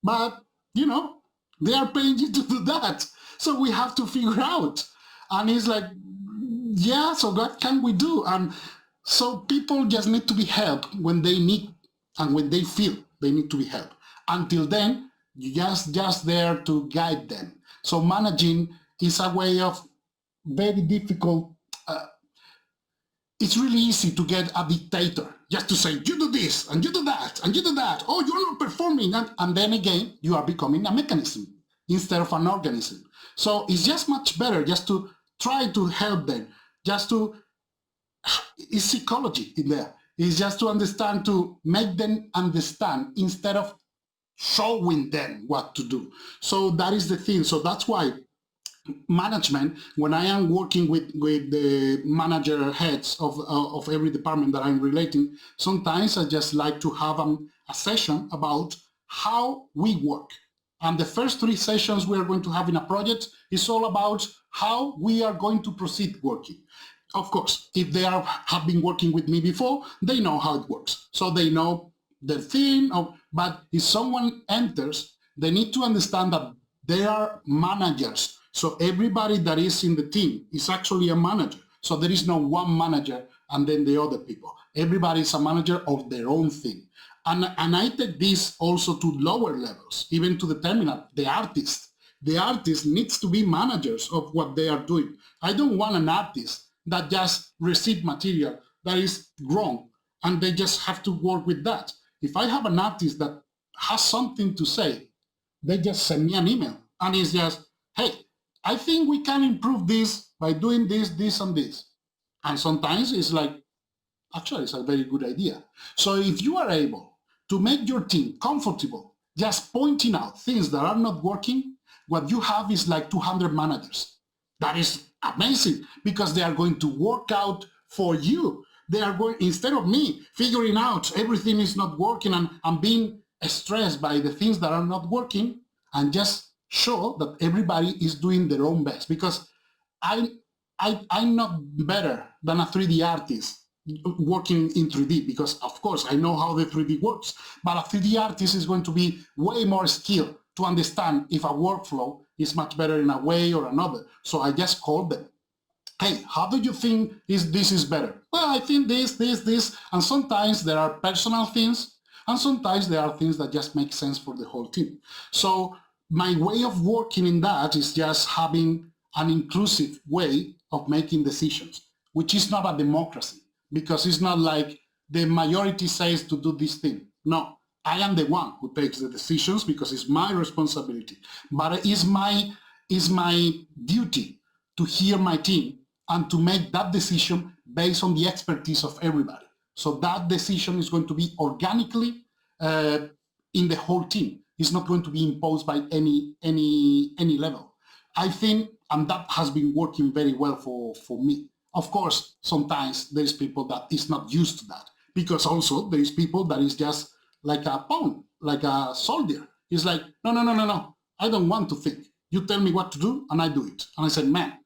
but they are paying you to do that. So we have to figure out. And it's like, yeah, so what can we do? And so people just need to be helped when they need and when they feel they need to be helped. Until then, you're just there to guide them. So managing is a way of very difficult. It's really easy to get a dictator, just to say, you do this, and you do that, and you do that. Oh, you're not performing. And then again, you are becoming a mechanism instead of an organism. So it's just much better just to try to help them, it's psychology in there. It's just to understand, to make them understand instead of showing them what to do. So that is the thing. So that's why management, when I am working with the manager heads of every department that I'm relating, sometimes I just like to have a session about how we work. And the first 3 sessions we are going to have in a project is all about how we are going to proceed working. Of course, if they have been working with me before, they know how it works. So they know the thing, but if someone enters, they need to understand that they are managers. So everybody that is in the team is actually a manager. So there is no one manager and then the other people. Everybody is a manager of their own thing. And I take this also to lower levels, even to the terminal, the artist. The artist needs to be managers of what they are doing. I don't want an artist that just receive material that is wrong and they just have to work with that. If I have an artist that has something to say, they just send me an email and it's just, hey, I think we can improve this by doing this, this, and this. And sometimes it's like, actually, it's a very good idea. So if you are able to make your team comfortable, just pointing out things that are not working, what you have is like 200 managers. That is amazing because they are going to work out for you. They are going, instead of me figuring out everything is not working and being stressed by the things that are not working, and just show that everybody is doing their own best. Because I'm not better than a 3D artist working in 3D, because of course I know how the 3D works, but a 3D artist is going to be way more skilled to understand if a workflow is much better in a way or another. So I just call them. Hey, how do you think this is better? Well, I think this. And sometimes there are personal things, and sometimes there are things that just make sense for the whole team. So my way of working in that is just having an inclusive way of making decisions, which is not a democracy, because it's not like the majority says to do this thing. No, I am the one who takes the decisions because it's my responsibility. But it's my duty to hear my team and to make that decision based on the expertise of everybody. So that decision is going to be organically in the whole team. It's not going to be imposed by any level. I think, and that has been working very well for me. Of course, sometimes there's people that is not used to that, because also there is people that is just like a pawn, like a soldier. It's like, no, I don't want to think. You tell me what to do and I do it. And I said, man,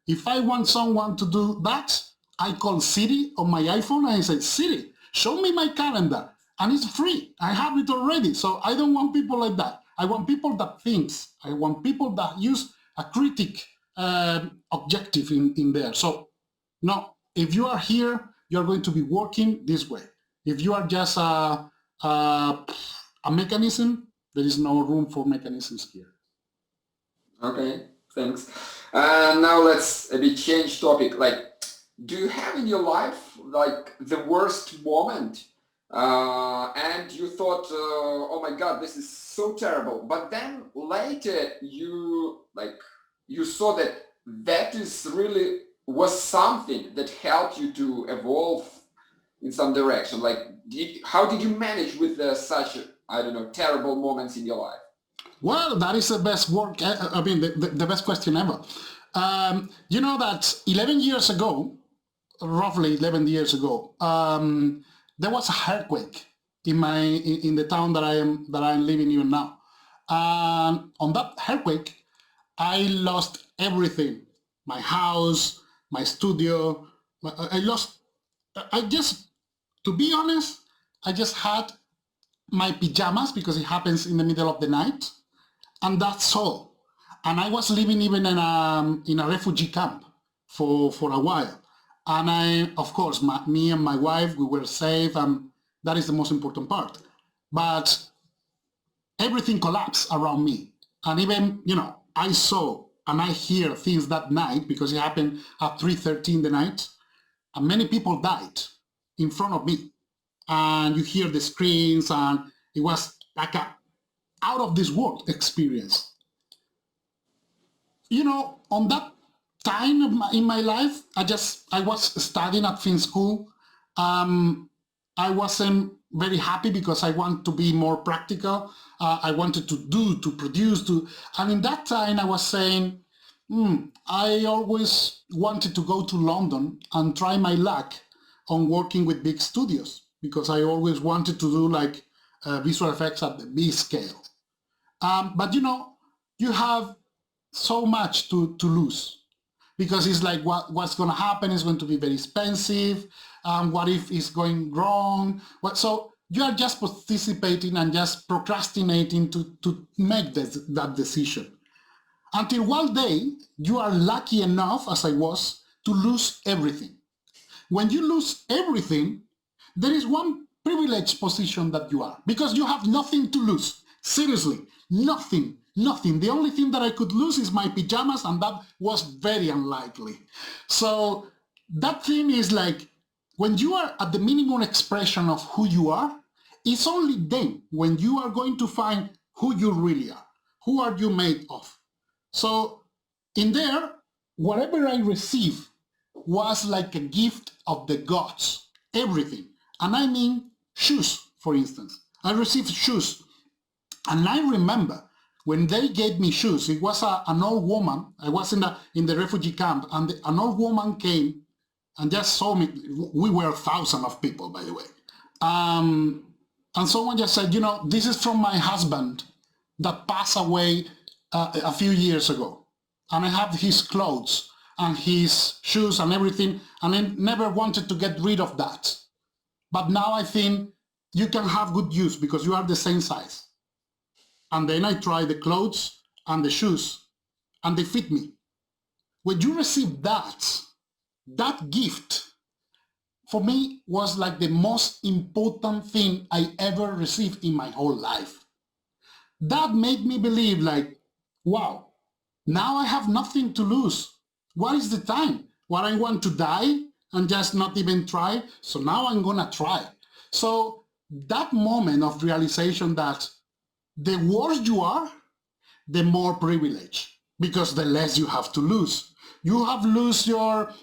if I want someone to do that, I call Siri on my iPhone and I say, Siri, show me my calendar. And it's free. I have it already. So I don't want people like that. I want people that thinks. I want people that use a critic objective in there. So no, if you are here, you're going to be working this way. If you are just a mechanism, there is no room for mechanisms here. Okay, thanks. Now let's a bit change topic. Like, do you have in your life like the worst moment and you thought, oh my God, this is so terrible. But then later you saw that is really was something that helped you to evolve in some direction. Like, how did you manage with such, I don't know, terrible moments in your life? Well, that is the best work. I mean, the best question ever. You know that 11 years ago, roughly 11 years ago, there was a earthquake in the town that I'm living in now. And on that earthquake, I lost everything: my house, my studio. To be honest, I just had my pajamas because it happens in the middle of the night, and that's all. And I was living even in a refugee camp for a while. And of course, me and my wife, we were safe, and that is the most important part. But everything collapsed around me. And even, I saw and I hear things that night, because it happened at 3:13 the night, and many people died in front of me. And you hear the screams, and it was like a out of this world experience. On that time in my life, I was studying at film school. I wasn't very happy because I want to be more practical. I wanted to produce, and in that time I was saying, I always wanted to go to London and try my luck on working with big studios, because I always wanted to do like visual effects at the big scale. But you have so much to lose, because it's like what's going to happen is going to be very expensive. What if it's going wrong? So you are just participating and just procrastinating to make that decision. Until one day, you are lucky enough, as I was, to lose everything. When you lose everything, there is one privileged position that you are, because you have nothing to lose. Seriously, nothing. The only thing that I could lose is my pajamas, and that was very unlikely. So that thing is like, when you are at the minimum expression of who you are, it's only then when you are going to find who you really are. Who are you made of? So in there, whatever I received was like a gift of the gods, everything. And I mean shoes, for instance. I received shoes. And I remember when they gave me shoes, it was an old woman. I was in the refugee camp, and an old woman came and just saw me. We were thousands of people, by the way. And someone just said, this is from my husband that passed away a few years ago. And I have his clothes and his shoes and everything, and I never wanted to get rid of that. But now I think you can have good use because you are the same size. And then I try the clothes and the shoes, and they fit me. When you receive that gift, for me, was like the most important thing I ever received in my whole life. That made me believe like, wow, now I have nothing to lose. What is the time? What, I want to die and just not even try? So now I'm gonna try. So that moment of realization that the worse you are, the more privilege, because the less you have to lose. You have lose your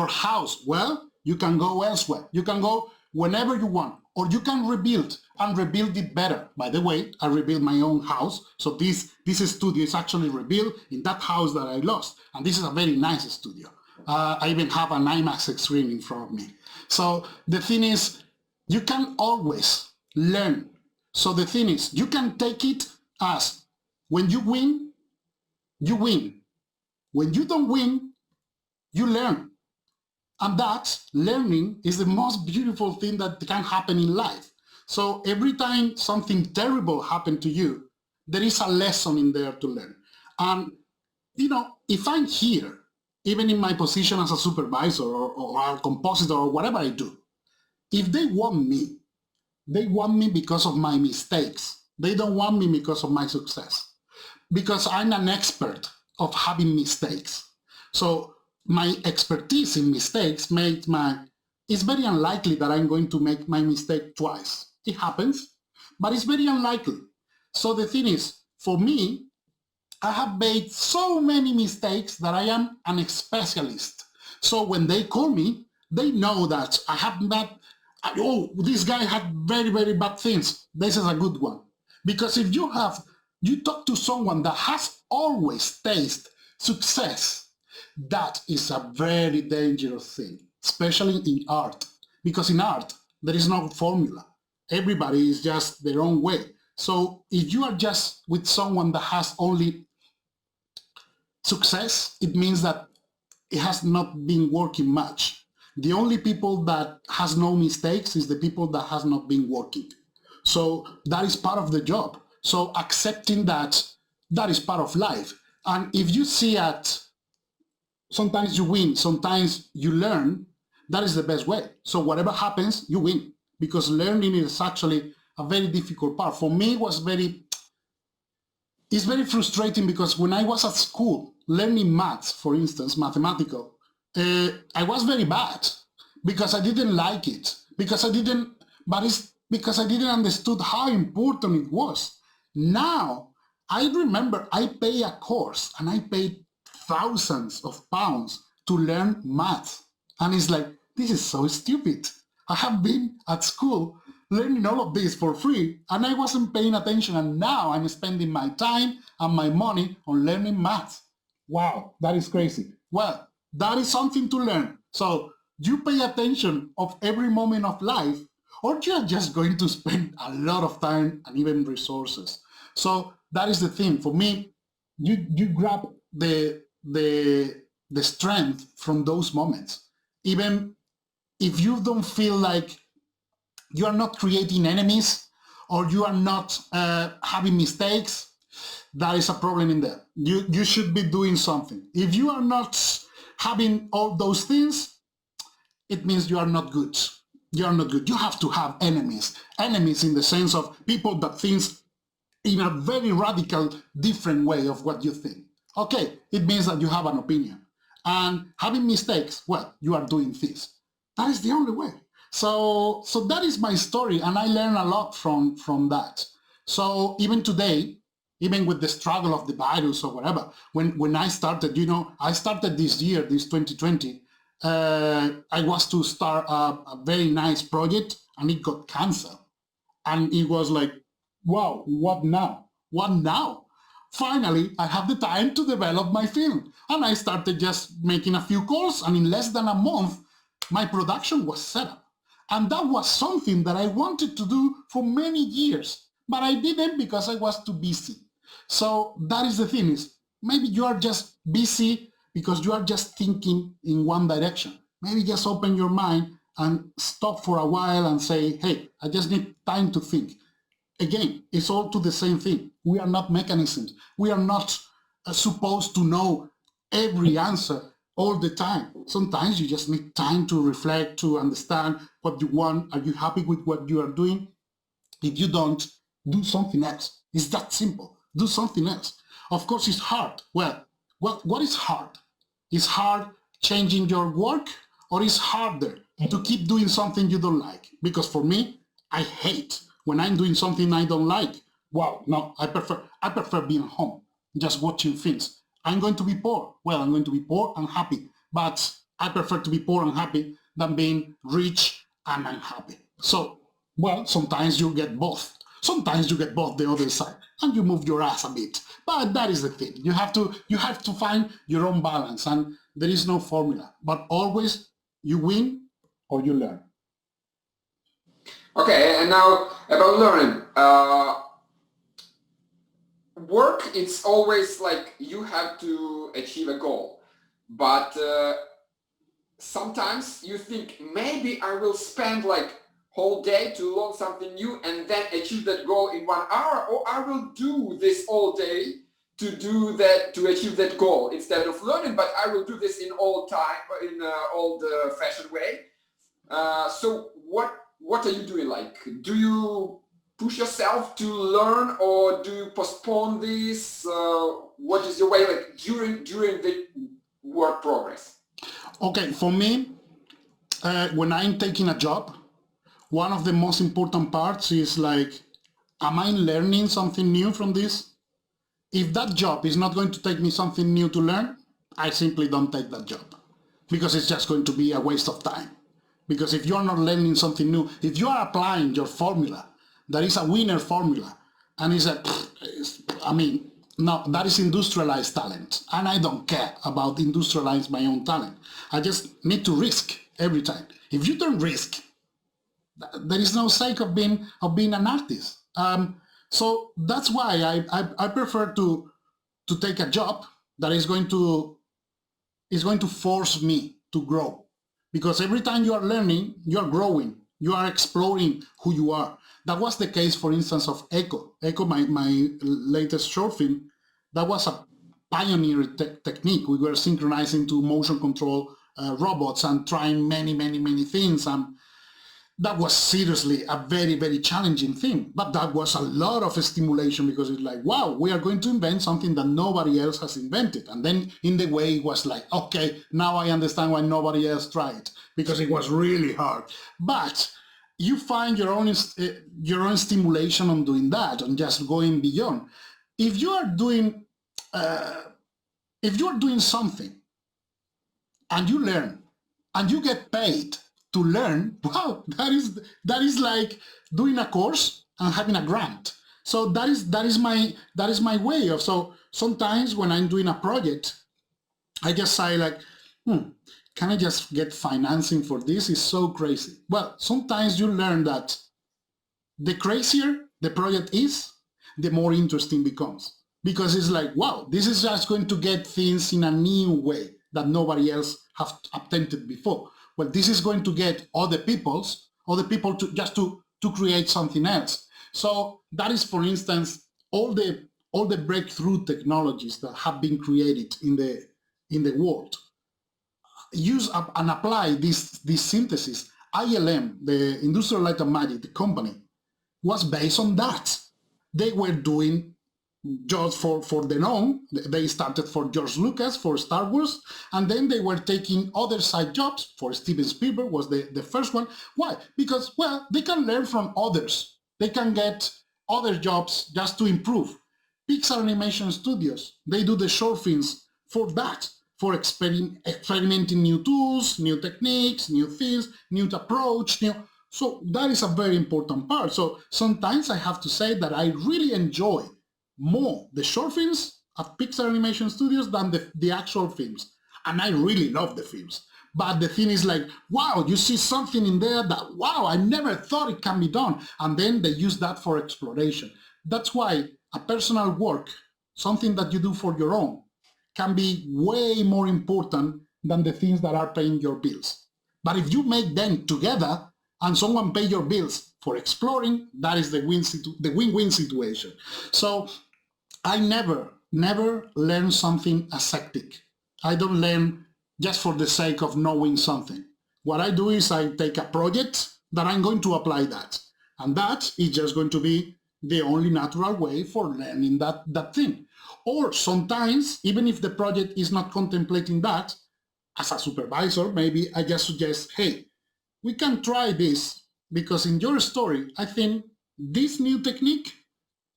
house. Well, you can go elsewhere. You can go whenever you want, or you can rebuild and rebuild it better. By the way, I rebuilt my own house. So this studio is actually rebuilt in that house that I lost. And this is a very nice studio. I even have an IMAX screen in front of me. So the thing is, you can always learn. So the thing is, you can take it as when you win, you win. When you don't win, you learn. And that learning is the most beautiful thing that can happen in life. So every time something terrible happened to you, there is a lesson in there to learn. And, if I'm here, even in my position as a supervisor or a compositor or whatever I do, if they want me because of my mistakes. They don't want me because of my success. Because I'm an expert of having mistakes. So my expertise in mistakes it's very unlikely that I'm going to make my mistake twice. It happens, but it's very unlikely. So the thing is, for me, I have made so many mistakes that I am an specialist. So when they call me, they know that I have not, this guy had very, very bad things. This is a good one. Because if you talk to someone that has always tasted success, that is a very dangerous thing, especially in art. Because in art, there is no formula. Everybody is just their own way. So if you are just with someone that has only success, it means that it has not been working much. The only people that has no mistakes is the people that has not been working. So that is part of the job. So accepting that is part of life. And if you see it, sometimes you win, sometimes you learn, that is the best way. So whatever happens, you win. Because learning is actually a very difficult part. For me, it's very frustrating because when I was at school, learning maths, for instance, mathematical, I was very bad because I didn't like it. Because I didn't understood how important it was. Now, I remember I paid a course and I paid thousands of pounds to learn math. And it's like, this is so stupid. I have been at school learning all of this for free and I wasn't paying attention, and now I'm spending my time and my money on learning math. Wow, that is crazy. Well, that is something to learn. So you pay attention of every moment of life, or you're just going to spend a lot of time and even resources. So that is the thing. For me, you grab the strength from those moments. Even if you don't feel like you are not creating enemies or you are not having mistakes, that is a problem in there. You should be doing something. If you are not having all those things, it means you are not good. You are not good. You have to have enemies. Enemies in the sense of people that think in a very radical, different way of what you think. Okay, it means that you have an opinion. And having mistakes, well, you are doing this. That is the only way. So that is my story, and I learn a lot from that. So even today, even with the struggle of the virus or whatever, when I started, I started this year, this 2020, I was to start a very nice project, and it got canceled. And it was like, wow, what now? What now? finally, I have the time to develop my film. And I started just making a few calls, and in less than a month, my production was set up. And that was something that I wanted to do for many years, but I didn't because I was too busy. So that is the thing, is maybe you are just busy because you are just thinking in one direction. Maybe just open your mind and stop for a while and say, hey, I just need time to think. Again, it's all to the same thing. We are not mechanisms. We are not supposed to know every answer all the time. Sometimes you just need time to reflect, to understand what you want. Are you happy with what you are doing? If you don't, do something else. It's that simple. Do something else. Of course, it's hard. Well, what is hard? Is hard changing your work, or is harder to keep doing something you don't like? Because for me, I hate when I'm doing something I don't like. Wow, no, I prefer being home, just watching things. I'm going to be poor. Well, I'm going to be poor and happy, but I prefer to be poor and happy than being rich and unhappy. So, well, sometimes you get both. Sometimes you get both the other side, and you move your ass a bit. But that is the thing. You have to find your own balance, and there is no formula. But always you win or you learn. Okay, and now about learning. Work, it's always like you have to achieve a goal, but sometimes you think maybe I will spend like whole day to learn something new and then achieve that goal in 1 hour, or I will do this all day to do that, to achieve that goal instead of learning, but I will do this in old fashioned way. So what are you doing? Like, do you push yourself to learn, or do you postpone this? What is your way, like during the work progress? Okay, for me, when I'm taking a job, one of the most important parts is like, am I learning something new from this? If that job is not going to take me something new to learn, I simply don't take that job, because it's just going to be a waste of time. Because if you're not learning something new, if you are applying your formula, that is a winner formula, and no, that is industrialized talent, and I don't care about industrialize my own talent. I just need to risk every time. If you don't risk, there is no sake of being an artist. So that's why I prefer to take a job that is going to force me to grow. Because every time you are learning, you are growing, you are exploring who you are. That was the case, for instance, of Echo. Echo, my latest short film, that was a pioneer technique. We were synchronizing to motion control robots and trying many things. That was seriously a very, very challenging thing. But that was a lot of stimulation, because it's like, wow, we are going to invent something that nobody else has invented. And then in the way it was like, okay, now I understand why nobody else tried, because it was really hard. But you find your own stimulation on doing that, on just going beyond. If you are doing something and you learn and you get paid to learn, wow, that is like doing a course and having a grant. So that is my way of. So sometimes when I'm doing a project, I just say like, can I just get financing for this? It's so crazy. Well, sometimes you learn that the crazier the project is, the more interesting it becomes, because it's like, wow, this is just going to get things in a new way that nobody else have attempted before. Well, this is going to get other people to create something else. So that is, for instance, all the breakthrough technologies that have been created in the world. Use and apply this synthesis. ILM, the Industrial Light and Magic, the company, was based on that. They were doing just for their own. They started for George Lucas, for Star Wars, and then they were taking other side jobs. For Steven Spielberg was the first one. Why? Because, well, they can learn from others. They can get other jobs just to improve. Pixar Animation Studios, they do the short films for that, for experimenting new tools, new techniques, new things, new approach, so that is a very important part. So sometimes I have to say that I really enjoy more the short films at Pixar Animation Studios than the actual films. And I really love the films. But the thing is like, wow, you see something in there that, wow, I never thought it can be done. And then they use that for exploration. That's why a personal work, something that you do for your own, can be way more important than the things that are paying your bills. But if you make them together and someone pay your bills for exploring, that is the win-win situation. So I never learn something ascetic. I don't learn just for the sake of knowing something. What I do is I take a project that I'm going to apply that. And that is just going to be the only natural way for learning that thing. Or sometimes, even if the project is not contemplating that, as a supervisor, maybe I just suggest, hey, we can try this because in your story, I think this new technique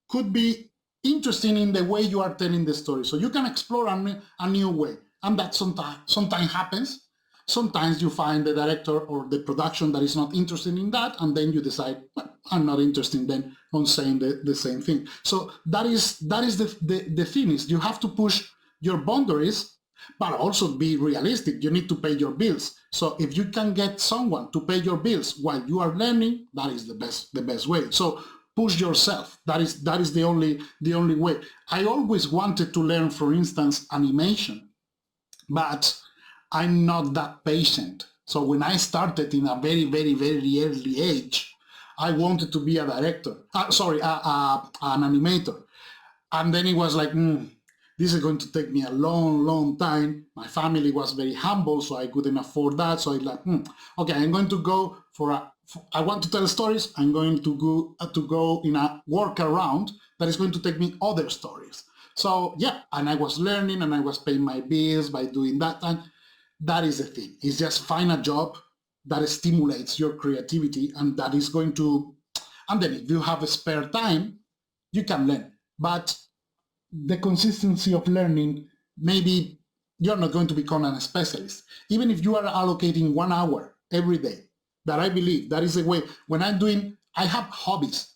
could be interesting in the way you are telling the story. So you can explore a new way. And that sometimes happens. Sometimes you find the director or the production that is not interested in that, and then you decide, well, I'm not interested then on saying the same thing. So that is the thing is you have to push your boundaries, but also be realistic. You need to pay your bills. So if you can get someone to pay your bills while you are learning, that is the best way. So push yourself. That is the only way. I always wanted to learn, for instance, animation, but I'm not that patient. So when I started in a very, very, very early age, I wanted to be a director, an animator. And then it was like, this is going to take me a long, long time. My family was very humble, so I couldn't afford that. So I like, okay, I'm going to go I want to tell stories. I'm going to go in a workaround that is going to take me other stories. So yeah, and I was learning and I was paying my bills by doing that. And that is the thing. It's just find a job that stimulates your creativity and that is going to, and then if you have a spare time, you can learn. But the consistency of learning, maybe you're not going to become a specialist. Even if you are allocating 1 hour every day, that I believe that is the way. When I have hobbies,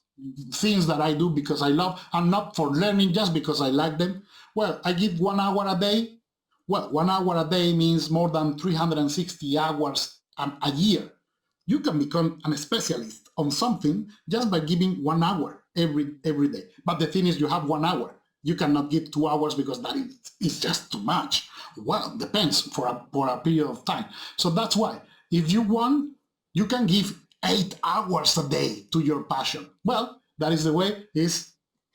things that I do because I love, and not for learning just because I like them. Well, I give 1 hour a day. Well, 1 hour a day means more than 360 hours a year. You can become a specialist on something just by giving 1 hour every day. But the thing is, you have 1 hour. You cannot give 2 hours because that is just too much. Well, depends for a period of time. So that's why, if you want, you can give 8 hours a day to your passion. Well, that is the way, is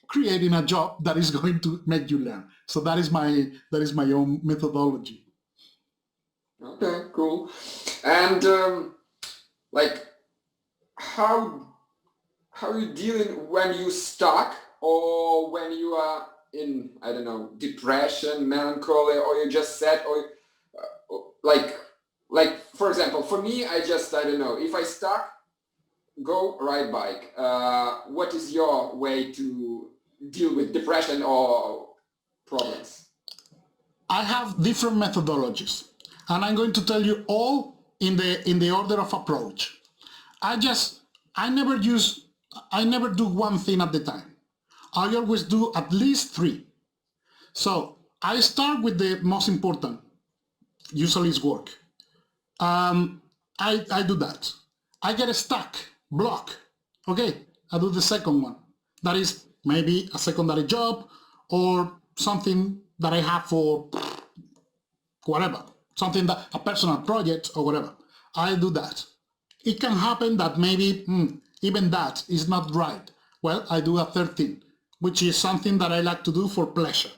creating a job that is going to make you learn. So that is my own methodology. Okay, cool. And like, how are you dealing when you stuck or when you are in, I don't know, depression, melancholy, or you just sad, or like for example, for me, I don't know, if I stuck, go ride bike. What is your way to deal with depression or problems? I have different methodologies, and I'm going to tell you all in the order of approach. I never do one thing at the time. I always do at least 3. So I start with the most important, usually is work. I do that. I get stuck, block. Okay, I do the second one. That is maybe a secondary job or something that I have for whatever, something that a personal project or whatever. I do that. It can happen that maybe even that is not right. Well, I do a third thing, which is something that I like to do for pleasure.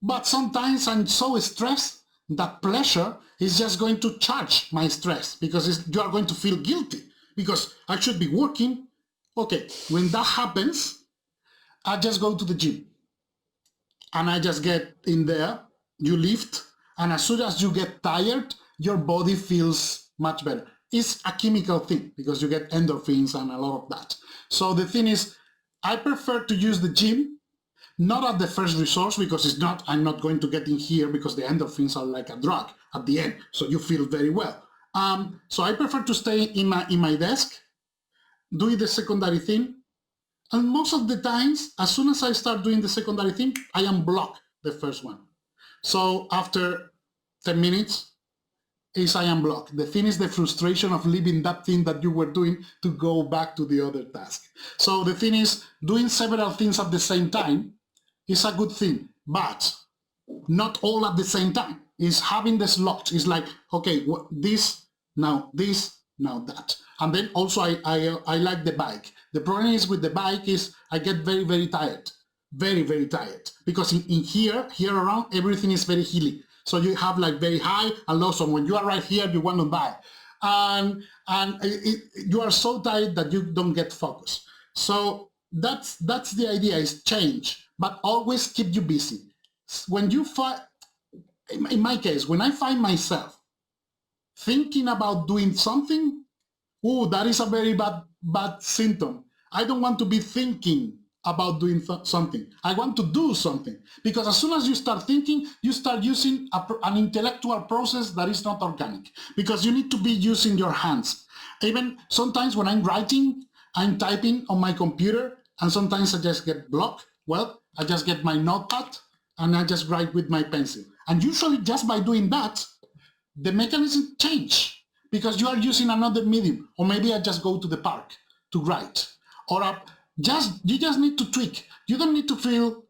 But sometimes I'm so stressed that pleasure is just going to charge my stress because you are going to feel guilty because I should be working. Okay, when that happens, I just go to the gym and I just get in there, you lift, and as soon as you get tired, your body feels much better. It's a chemical thing because you get endorphins and a lot of that. So the thing is, I prefer to use the gym, not at the first resource because I'm not going to get in here because the endorphins are like a drug at the end, so you feel very well. So I prefer to stay in my desk, doing the secondary thing, And most of the times, as soon as I start doing the secondary thing, I unblock the first one. So after 10 minutes, I unblock. The thing is the frustration of leaving that thing that you were doing to go back to the other task. So the thing is, doing several things at the same time is a good thing, but not all at the same time. Is having the slots. It's like, okay, this, now that. And then also I like the bike. The problem is with the bike is I get very, very tired. Very, very tired. Because in here around, everything is very hilly. So you have like very high and low. So when you are right here, you want to buy. And you are so tired that you don't get focused. So that's the idea, is change, but always keep you busy. When you find, in my case, when I find myself thinking about doing something, oh, that is a very bad symptom. I don't want to be thinking about doing something. I want to do something, because as soon as you start thinking, you start using an intellectual process that is not organic, because you need to be using your hands. Even sometimes when I'm writing, I'm typing on my computer, and sometimes I just get blocked. Well, I just get my notepad and I just write with my pencil. And usually just by doing that, the mechanism change, because you are using another medium. Or maybe I just go to the park to write, or you just need to tweak. You don't need to feel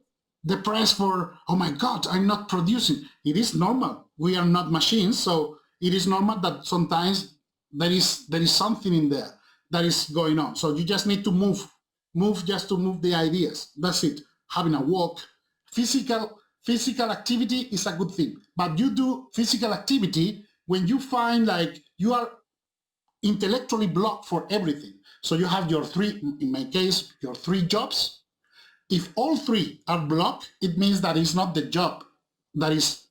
depressed for, oh my God, I'm not producing. It is normal. We are not machines, so it is normal that sometimes there is something in there that is going on. So you just need to move just to move the ideas. That's it. Having a walk, physical activity is a good thing. But you do physical activity when you find like you are intellectually blocked for everything. So you have your in my case, your 3 jobs. If all 3 are blocked, it means that it's not the job that is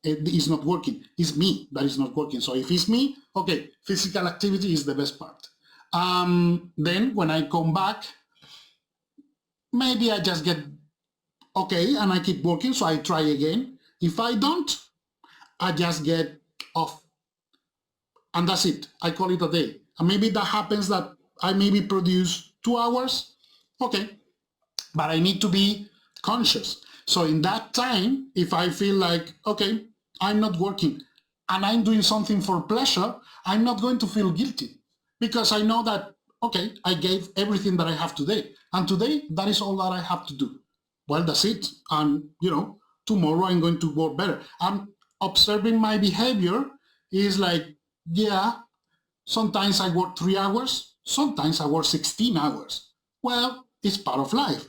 not working. It's me that is not working. So if it's me, okay, physical activity is the best part. Then when I come back, maybe I just get okay and I keep working, so I try again. If I don't, I just get off. And that's it. I call it a day. And maybe that happens that I maybe produce 2 hours. Okay. But I need to be conscious. So in that time, if I feel like, okay, I'm not working and I'm doing something for pleasure, I'm not going to feel guilty, because I know that, okay, I gave everything that I have today. And today, that is all that I have to do. Well, that's it. And, tomorrow I'm going to work better. I'm observing my behavior is like, yeah, sometimes I work 3 hours, sometimes I work 16 hours. Well, it's part of life.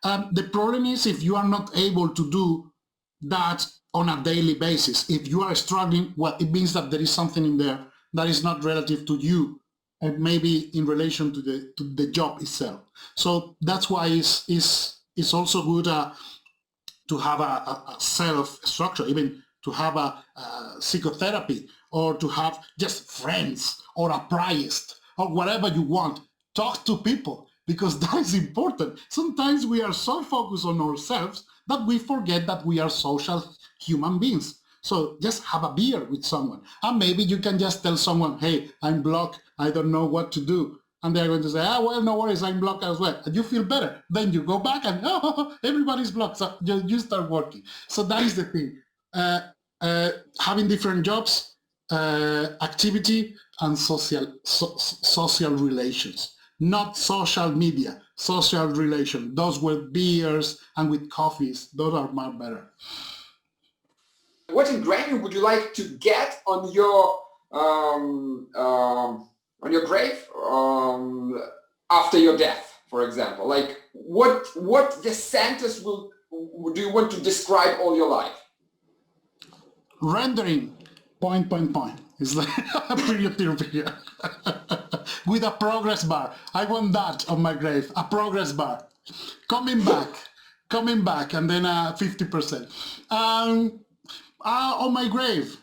The problem is if you are not able to do that on a daily basis. If you are struggling, well, it means that there is something in there that is not relative to you, and maybe in relation to the job itself. So that's why it's also good to have a self-structure, even to have a psychotherapy, or to have just friends or a priest or whatever you want. Talk to people, because that is important. Sometimes we are so focused on ourselves that we forget that we are social human beings. So just have a beer with someone, and maybe you can just tell someone, hey, I'm blocked, I don't know what to do. And they're going to say, well, no worries, I'm blocked as well. And you feel better. Then you go back and, everybody's blocked. So you start working. So that is the thing. Having different jobs, activity, and social relations. Not social media, social relations. Those with beers and with coffees, those are much better. What engraving would you like to get on your grave after your death, for example? Like what the sentence do you want to describe all your life? Rendering, ... It's like a period. With a progress bar. I want that on my grave, a progress bar. Coming back, and then 50%. On my grave,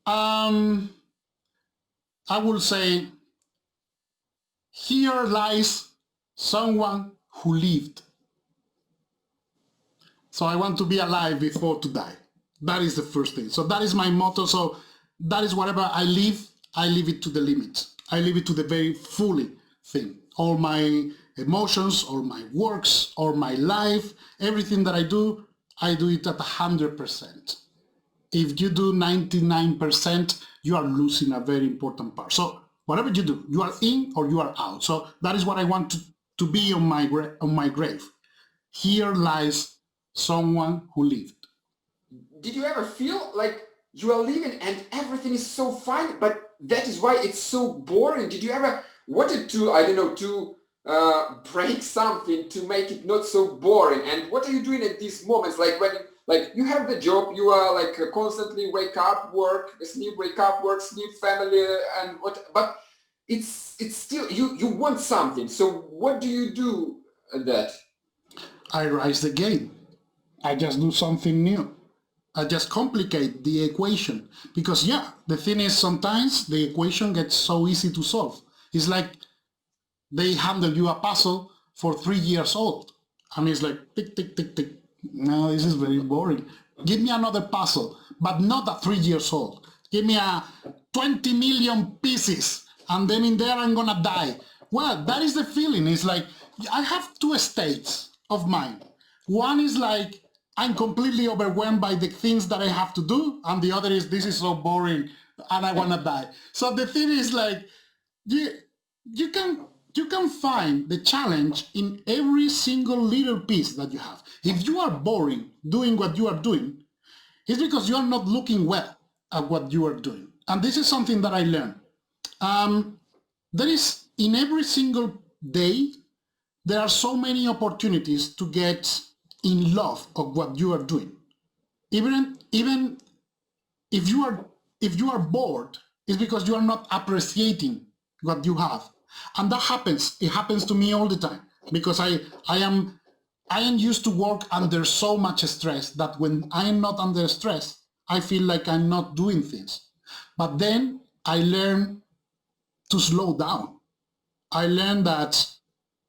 I will say, here lies someone who lived. So I want to be alive before to die. That is the first thing. So that is my motto. So that is whatever I live it to the limit. I live it to the very fully thing. All my emotions or my works or my life, everything that I do it at 100%. If you do 99%, you are losing a very important part. So whatever you do, you are in or you are out. So that is what I want to be on my grave. Here lies someone who lived. Did you ever feel like you are living and everything is so fine, but that is why it's so boring? Did you ever wanted to, I don't know, to break something to make it not so boring? And what are you doing at these moments? Like when you have the job, you are like constantly wake up, work, sleep, wake up, work, sleep, family, and what? But it's still you want something. So what do you do at that? I rise the game. I just do something new. I just complicate the equation because the thing is sometimes the equation gets so easy to solve. It's like they handle you a puzzle for 3 years old and it's like tick, tick, tick, tick. No, this is very boring. Give me another puzzle, but not a 3 years old. Give me a 20 million pieces and then in there I'm gonna die. Well, that is the feeling. It's like I have two states of mind. One is like I'm completely overwhelmed by the things that I have to do, and the other is this is so boring and I wanna die. So the thing is like you can find the challenge in every single little piece that you have. If you are boring doing what you are doing, it's because you are not looking well at what you are doing. And this is something that I learned. There is in every single day, there are so many opportunities to get in love of what you are doing. Even if you are bored, it's because you are not appreciating what you have. And that happens. It happens to me all the time because I am used to work under so much stress that when I am not under stress, I feel like I'm not doing things. But then I learn to slow down. I learned that,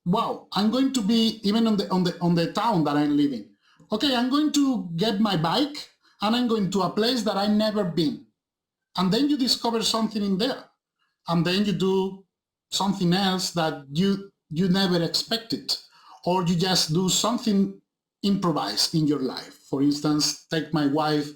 wow, I'm going to be even on the town that I'm living. Okay, I'm going to get my bike and I'm going to a place that I've never been. And then you discover something in there. And then you do something else that you never expected. Or you just do something improvised in your life. For instance, take my wife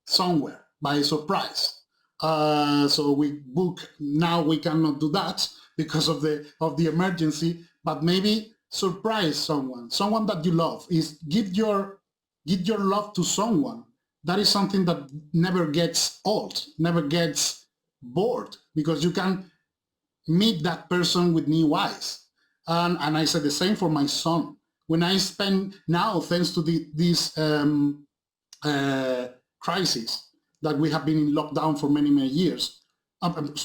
somewhere by surprise. So we book, now we cannot do that because of the emergency, but maybe surprise someone that you love. Is give your love to someone. That is something that never gets old, never gets bored, because you can meet that person with new eyes. And I said the same for my son. When I spend now, thanks to this crisis that we have been in lockdown for many years,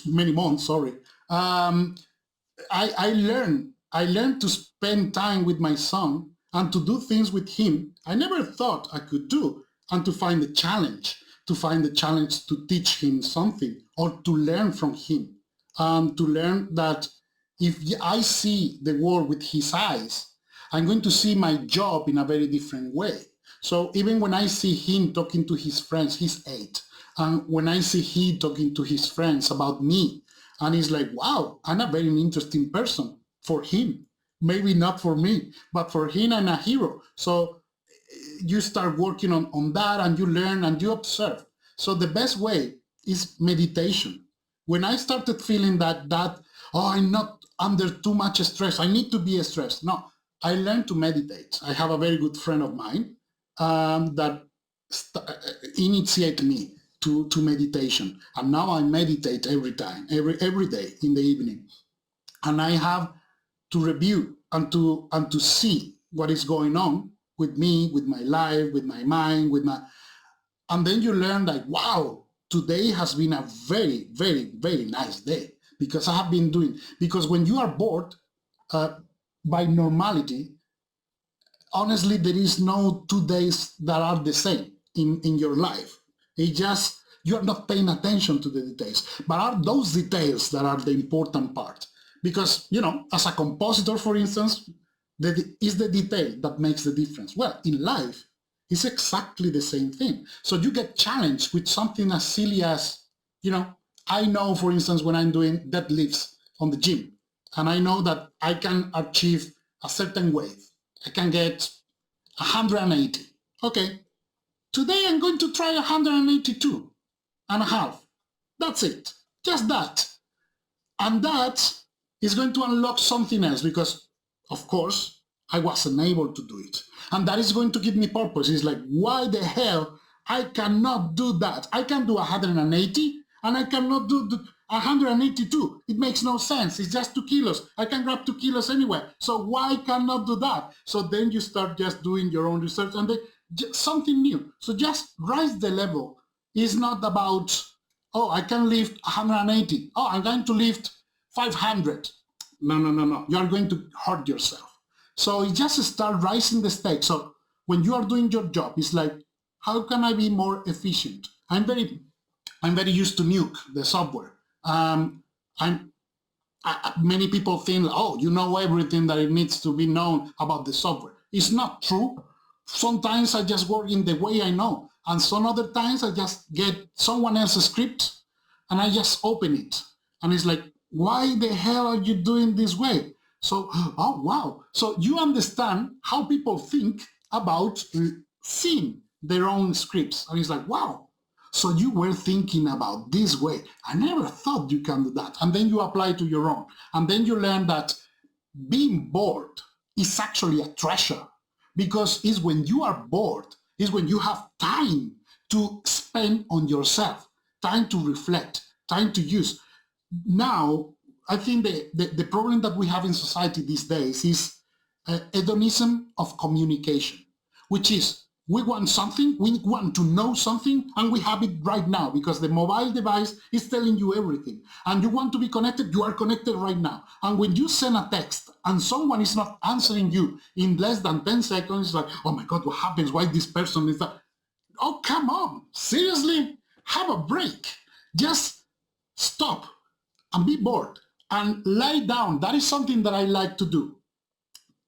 many months, sorry. I learned to spend time with my son and to do things with him I never thought I could do, and to find the challenge to teach him something or to learn from him, to learn that if I see the world with his eyes, I'm going to see my job in a very different way. So even when I see him talking to his friends, he's 8, and when I see him talking to his friends about me, and he's like, wow, I'm a very interesting person for him. Maybe not for me, but for him, I'm a hero. So you start working on that, and you learn and you observe. So the best way is meditation. When I started feeling that I'm not under too much stress, I need to be stressed. No, I learned to meditate. I have a very good friend of mine that initiated me to meditation. And now I meditate every day in the evening. And I have to review and to see what is going on with me, with my life, with my mind, and then you learn like, wow, today has been a very, very, very nice day because I have been doing, because when you are bored by normality, honestly, there is no 2 days that are the same in your life. It just, you're not paying attention to the details, but are those details that are the important part. Because, as a compositor, for instance, is the detail that makes the difference. Well, in life, it's exactly the same thing. So you get challenged with something as silly as, I know, for instance, when I'm doing deadlifts on the gym, and I know that I can achieve a certain weight. I can get 180. Okay, today I'm going to try 182 and a half. That's it, just that. And that is going to unlock something else because, of course, I wasn't able to do it. And that is going to give me purpose. It's like, why the hell I cannot do that? I can do 180 and I cannot do 182. It makes no sense. It's just 2 kilos. I can grab 2 kilos anywhere. So why cannot do that? So then you start just doing your own research and then something new. So just rise the level. It's not about, oh, I can lift 180. Oh, I'm going to lift 500. No. You are going to hurt yourself. So you just start rising the stakes. So when you are doing your job, it's like, how can I be more efficient? I'm very used to Nuke, the software. Many people think, oh, you know everything that it needs to be known about the software. It's not true. Sometimes I just work in the way I know. And some other times I just get someone else's script and I just open it. And it's like, why the hell are you doing this way? So, oh, wow. So you understand how people think about seeing their own scripts. And it's like, wow. So you were thinking about this way. I never thought you can do that. And then you apply to your own. And then you learn that being bored is actually a treasure. Because it's when you are bored, is when you have time to spend on yourself, time to reflect, time to use. Now, I think the problem that we have in society these days is hedonism of communication, which is we want something, we want to know something, and we have it right now because the mobile device is telling you everything. And you want to be connected, you are connected right now. And when you send a text and someone is not answering you in less than 10 seconds, it's like, oh my God, what happens? Why this person is that? Oh, come on, seriously? Have a break. Just stop and be bored and lie down. That is something that I like to do.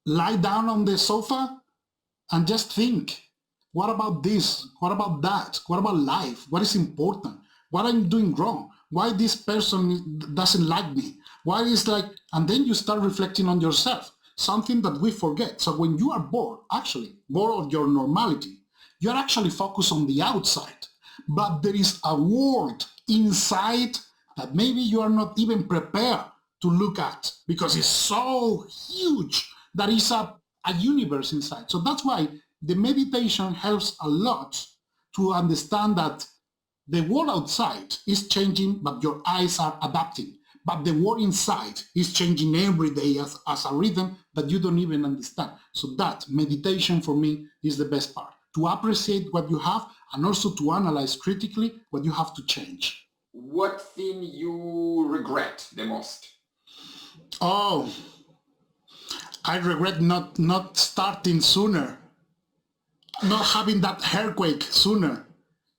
Lie down on the sofa and just think, what about this? What about that? What about life? What is important? What I'm doing wrong? Why this person doesn't like me? Why is like, and then you start reflecting on yourself, something that we forget. So when you are bored, actually, bored of your normality, you're actually focused on the outside, but there is a world inside that maybe you are not even prepared to look at because it's so huge that it's a universe inside. So that's why the meditation helps a lot to understand that the world outside is changing, but your eyes are adapting. But the world inside is changing every day as a rhythm that you don't even understand. So that meditation for me is the best part, to appreciate what you have and also to analyze critically what you have to change. What thing you regret the most? Oh, I regret not starting sooner, not having that hairquake sooner.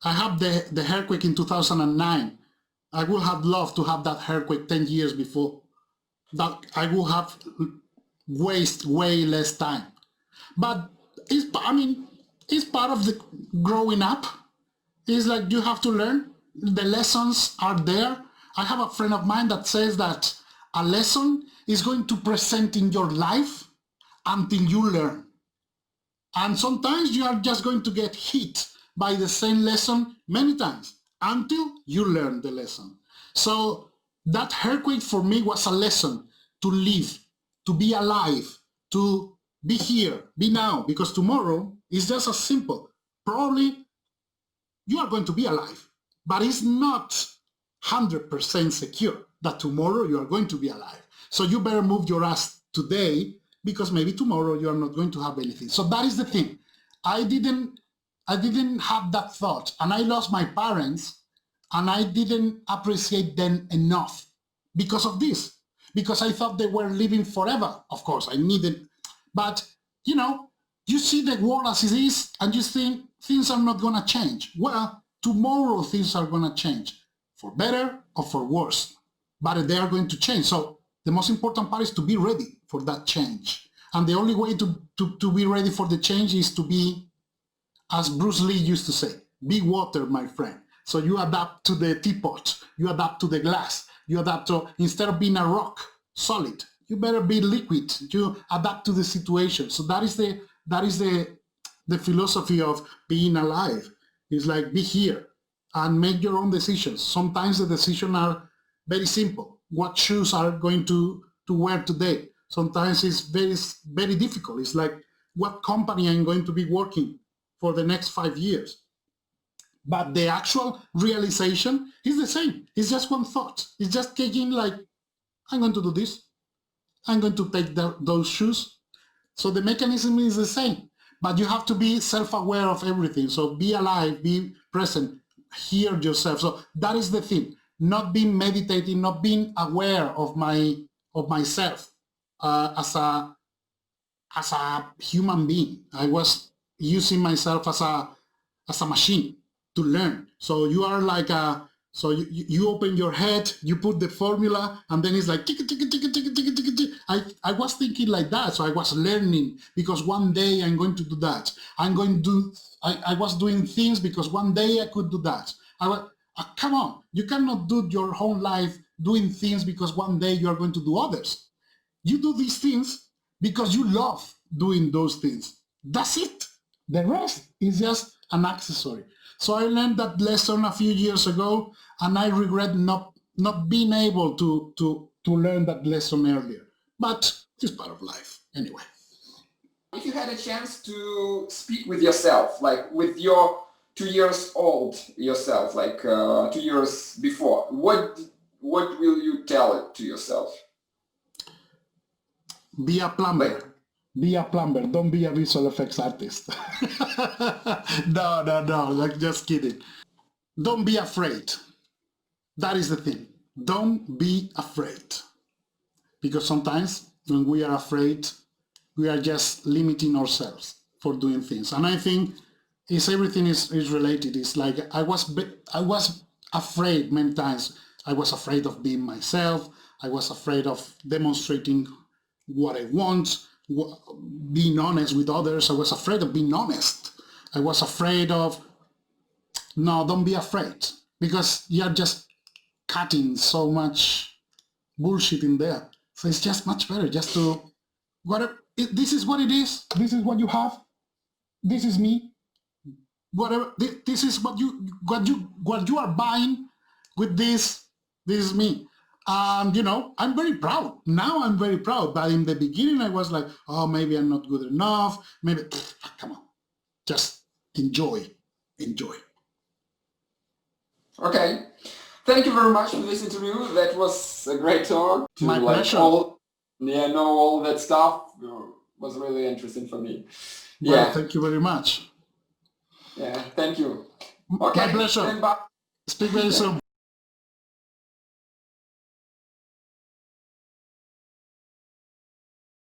I had the hairquake in 2009. I would have loved to have that hairquake 10 years before. That I would have wasted way less time. But it's part of the growing up. It's like you have to learn. The lessons are there. I have a friend of mine that says that a lesson is going to present in your life until you learn. And sometimes you are just going to get hit by the same lesson many times until you learn the lesson. So that earthquake for me was a lesson to live, to be alive, to be here, be now, because tomorrow is just as simple. Probably you are going to be alive, but it's not 100% secure that tomorrow you are going to be alive. So you better move your ass today because maybe tomorrow you are not going to have anything. So that is the thing. I didn't have that thought, and I lost my parents, and I didn't appreciate them enough because of this, because I thought they were living forever. Of course, I needed, but you see the world as it is, and you think things are not going to change. Well, tomorrow things are going to change, for better or for worse, but they are going to change. So the most important part is to be ready for that change. And the only way to be ready for the change is to be, as Bruce Lee used to say, be water, my friend. So you adapt to the teapot, you adapt to the glass, you adapt to, instead of being a rock, solid, you better be liquid. You adapt to the situation. So that is the philosophy of being alive. It's like be here and make your own decisions. Sometimes the decisions are very simple. What shoes are going to wear today? Sometimes it's very difficult. It's like what company I'm going to be working for the next 5 years. But the actual realization is the same. It's just one thought. It's just taking like, I'm going to do this. I'm going to take those shoes. So the mechanism is the same. But you have to be self-aware of everything. So be alive, be present, hear yourself. So that is the thing. Not being meditating, not being aware of myself as a human being. I was using myself as a machine to learn. So you are like so you open your head, you put the formula, and then it's like tick, tick, tick, tick, tick, tick, tick, tick. I was thinking like that. So I was learning because one day I'm going to do that. I was doing things because one day I could do that. Come on, you cannot do your whole life doing things because one day you are going to do others. You do these things because you love doing those things. That's it. The rest is just an accessory. So I learned that lesson a few years ago, and I regret not being able to learn that lesson earlier. But it's part of life anyway. If you had a chance to speak with yourself, like with your 2 years old yourself, like 2 years before, what will you tell it to yourself? Be a plumber. Be a plumber. Don't be a visual effects artist. No, like just kidding. Don't be afraid. That is the thing. Don't be afraid. Because sometimes when we are afraid, we are just limiting ourselves for doing things. And I think everything is related. It's like I was afraid many times. I was afraid of being myself. I was afraid of demonstrating what I want, being honest with others. I was afraid of being honest. I was afraid of, no, don't be afraid, because you're just cutting so much bullshit in there. So it's just much better just to, whatever, this is what it is. This is what you have. This is me. Whatever, this is what you are buying with this. This is me. And I'm very proud. Now I'm very proud. But in the beginning, I was like, oh, maybe I'm not good enough. Maybe, come on, just enjoy. Okay. Thank you very much for this interview. That was a great talk. My pleasure. Know all that stuff was really interesting for me. Well, thank you very much. Yeah, thank you. Okay. My pleasure. Speak very soon.